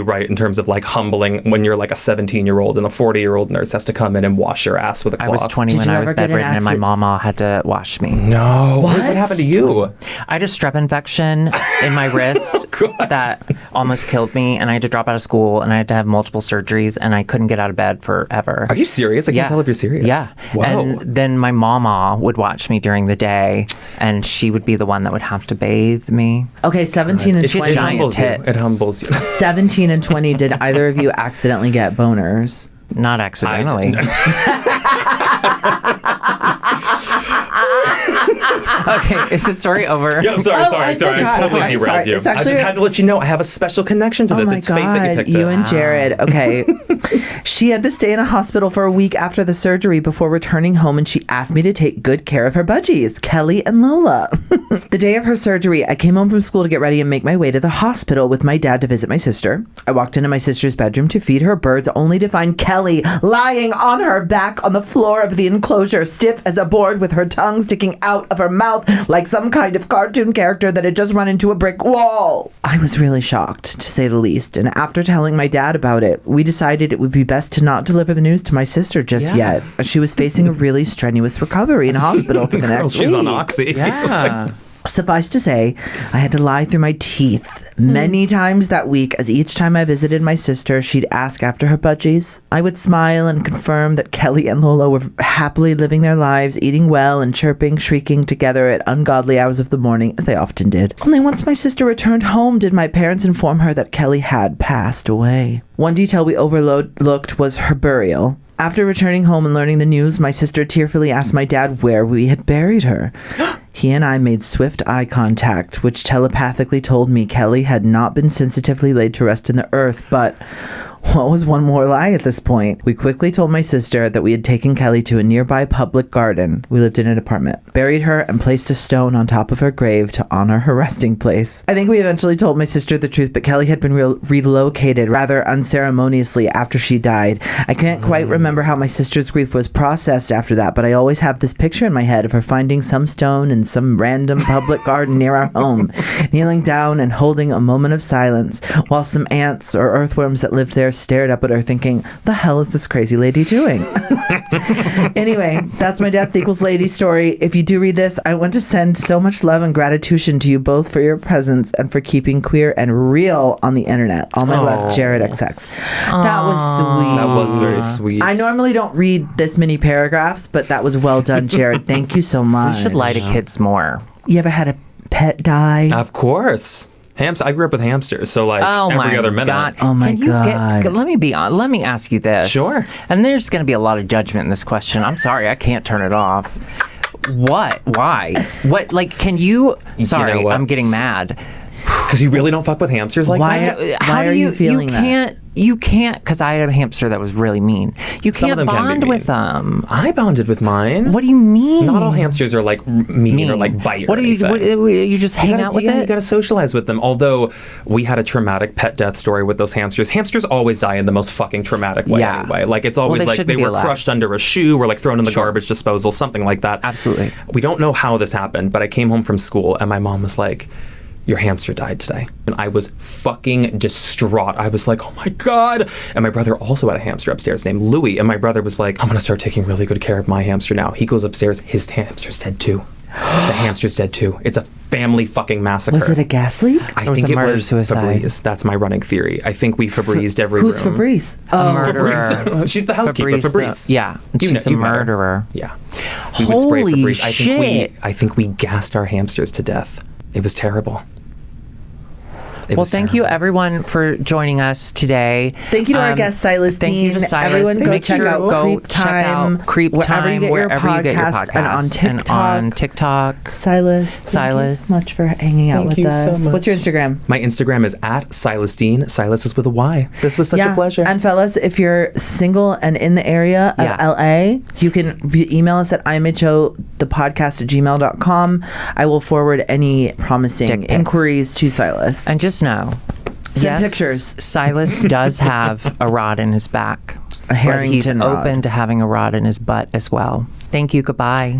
right in terms of like humbling when you're like a 17-year-old and a 40-year-old nurse has to come in and wash your ass with a cloth. I was 20 Did when you I was ever get an bedridden, and my accident? mama had to wash me. No. What happened to you? I had a strep infection in my wrist that almost killed me, and I had to drop out of school, and I had to have multiple surgeries, and I couldn't get out of bed forever. Are you serious? I can't tell if you're serious. Yeah. Whoa. And then my mama would watch me during the day, and she would be the one that would have to bathe me. Okay, 17 and It 20. humbles you. tits. It humbles you. 17 and 20. Did either of you accidentally get boners? Not accidentally. Okay, is the story over? Yeah, sorry. I I forgot. totally I'm derailed sorry. you. It's I actually- just had to let you know I have a special connection to this. Oh my It's fate that you God, picked you it. and Jared. Okay. She had to stay in a hospital for a week after the surgery before returning home, and she asked me to take good care of her budgies, Kelly and Lola. The day of her surgery, I came home from school to get ready and make my way to the hospital with my dad to visit my sister. I walked into my sister's bedroom to feed her birds, only to find Kelly lying on her back on the floor of the enclosure, stiff as a board with her tongue sticking out of her mouth like some kind of cartoon character that had just run into a brick wall. I was really shocked, to say the least, and after telling my dad about it, we decided it would be best to not deliver the news to my sister just yet. She was facing a really strenuous recovery in hospital for the next She's week. on Oxy. Yeah. Suffice to say, I had to lie through my teeth many times that week, as each time I visited my sister, she'd ask after her budgies. I would smile and confirm that Kelly and Lola were happily living their lives, eating well and chirping, shrieking together at ungodly hours of the morning, as they often did. Only once my sister returned home did my parents inform her that Kelly had passed away. One detail we overlooked was her burial. After returning home and learning the news, my sister tearfully asked my dad where we had buried her. He and I made swift eye contact, which telepathically told me Kelly had not been sensitively laid to rest in the earth, but what was one more lie at this point? We quickly told my sister that we had taken Kelly to a nearby public garden. We lived in an apartment, buried her, and placed a stone on top of her grave to honor her resting place. I think we eventually told my sister the truth, but Kelly had been relocated rather unceremoniously after she died. I can't quite remember how my sister's grief was processed after that, but I always have this picture in my head of her finding some stone in some random public garden near our home, kneeling down and holding a moment of silence while some ants or earthworms that lived there stared up at her thinking, the hell is this crazy lady doing? Anyway, that's my death equals lady story. If you do read this, I want to send so much love and gratitude to you both for your presence and for keeping queer and real on the internet. All my love, Jared XX. That was sweet. That was very sweet. I normally don't read this many paragraphs, but that was well done, Jared. Thank you so much. We should lie to kids more. You ever had a pet die? Of course. I grew up with hamsters, so like every other minute. God. Oh my God. Let me ask you this. Sure. And there's going to be a lot of judgment in this question. I'm sorry, I can't turn it off. What? Why? What? Like, can you? Sorry, know what? I'm getting mad. Because you really don't fuck with hamsters like that? Why are you feeling that? You can't, because I had a hamster that was really mean. You Some of can't them can be bond mean. with them. I bonded with mine. What do you mean? Not all hamsters are like mean or like bite. What or do you? anything. You just hang out with You it? got to socialize with them. Although we had a traumatic pet death story with those hamsters. Hamsters always die in the most fucking traumatic way Yeah. anyway. Like it's always they like shouldn't they be were allowed. crushed under a shoe or like thrown in the Sure. garbage disposal, something like that. Absolutely. We don't know how this happened, but I came home from school and my mom was like, your hamster died today. And I was fucking distraught. I was like, oh my God. And my brother also had a hamster upstairs named Louie. And my brother was like, I'm going to start taking really good care of my hamster now. He goes upstairs. His hamster's dead too. The hamster's dead too. It's a family fucking massacre. Was it a gas leak? I was think a it murder was suicide. Fabrice. That's my running theory. I think we Febrezed every Who's room. Fabrice? Murderer. Fabrice. She's the housekeeper, Fabrice. Yeah, she's a you've met her. murderer. Yeah. We would spray Holy Febreze. shit. I think we gassed our hamsters to death. It was terrible. Well, thank you everyone for joining us today. Thank you to our guest, Sylas Thank you to Dean. Silas. Everyone go Make check sure out go Creep check Time, out Creep wherever Time, you get your wherever you get your podcast, podcast. and on TikTok. And on TikTok. Silas, thank you so much for hanging out Thank with you us. so much. What's your Instagram? My Instagram is at Silas Dean. Silas is with a Y. This was such a pleasure. And fellas, if you're single and in the area of Yeah. LA, you can email us at imhothepodcast@gmail.com. I will forward any promising Dick pics. inquiries to Silas. And just know, Send yes, pictures. Silas does have a rod in his back. A but he's Harrington rod. open to having a rod in his butt as well. Thank you. Goodbye.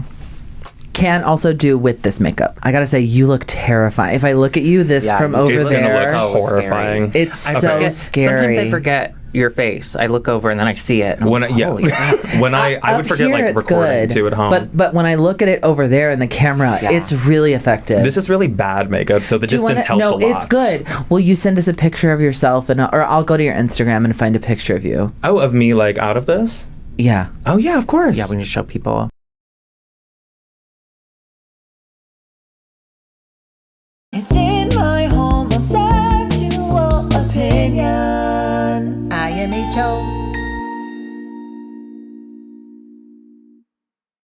Can also do with this makeup. I gotta say, you look terrifying. If I look at you this from over It's gonna there, look horrifying. it's so forget- scary. Sometimes I forget your face. I look over and then I see it. and I'm When like, I, holy crap. when I would Up forget here, like it's recording good, too at home. But when I look at it over there in the camera, it's really effective. This is really bad makeup, so the Do you distance wanna- helps a lot. No, it's good. Will you send us a picture of yourself, or I'll go to your Instagram and find a picture of you? Oh, of me like out of this? Yeah. Oh yeah, of course. Yeah, we need to show people. It's in my homosexual opinion. IMHO.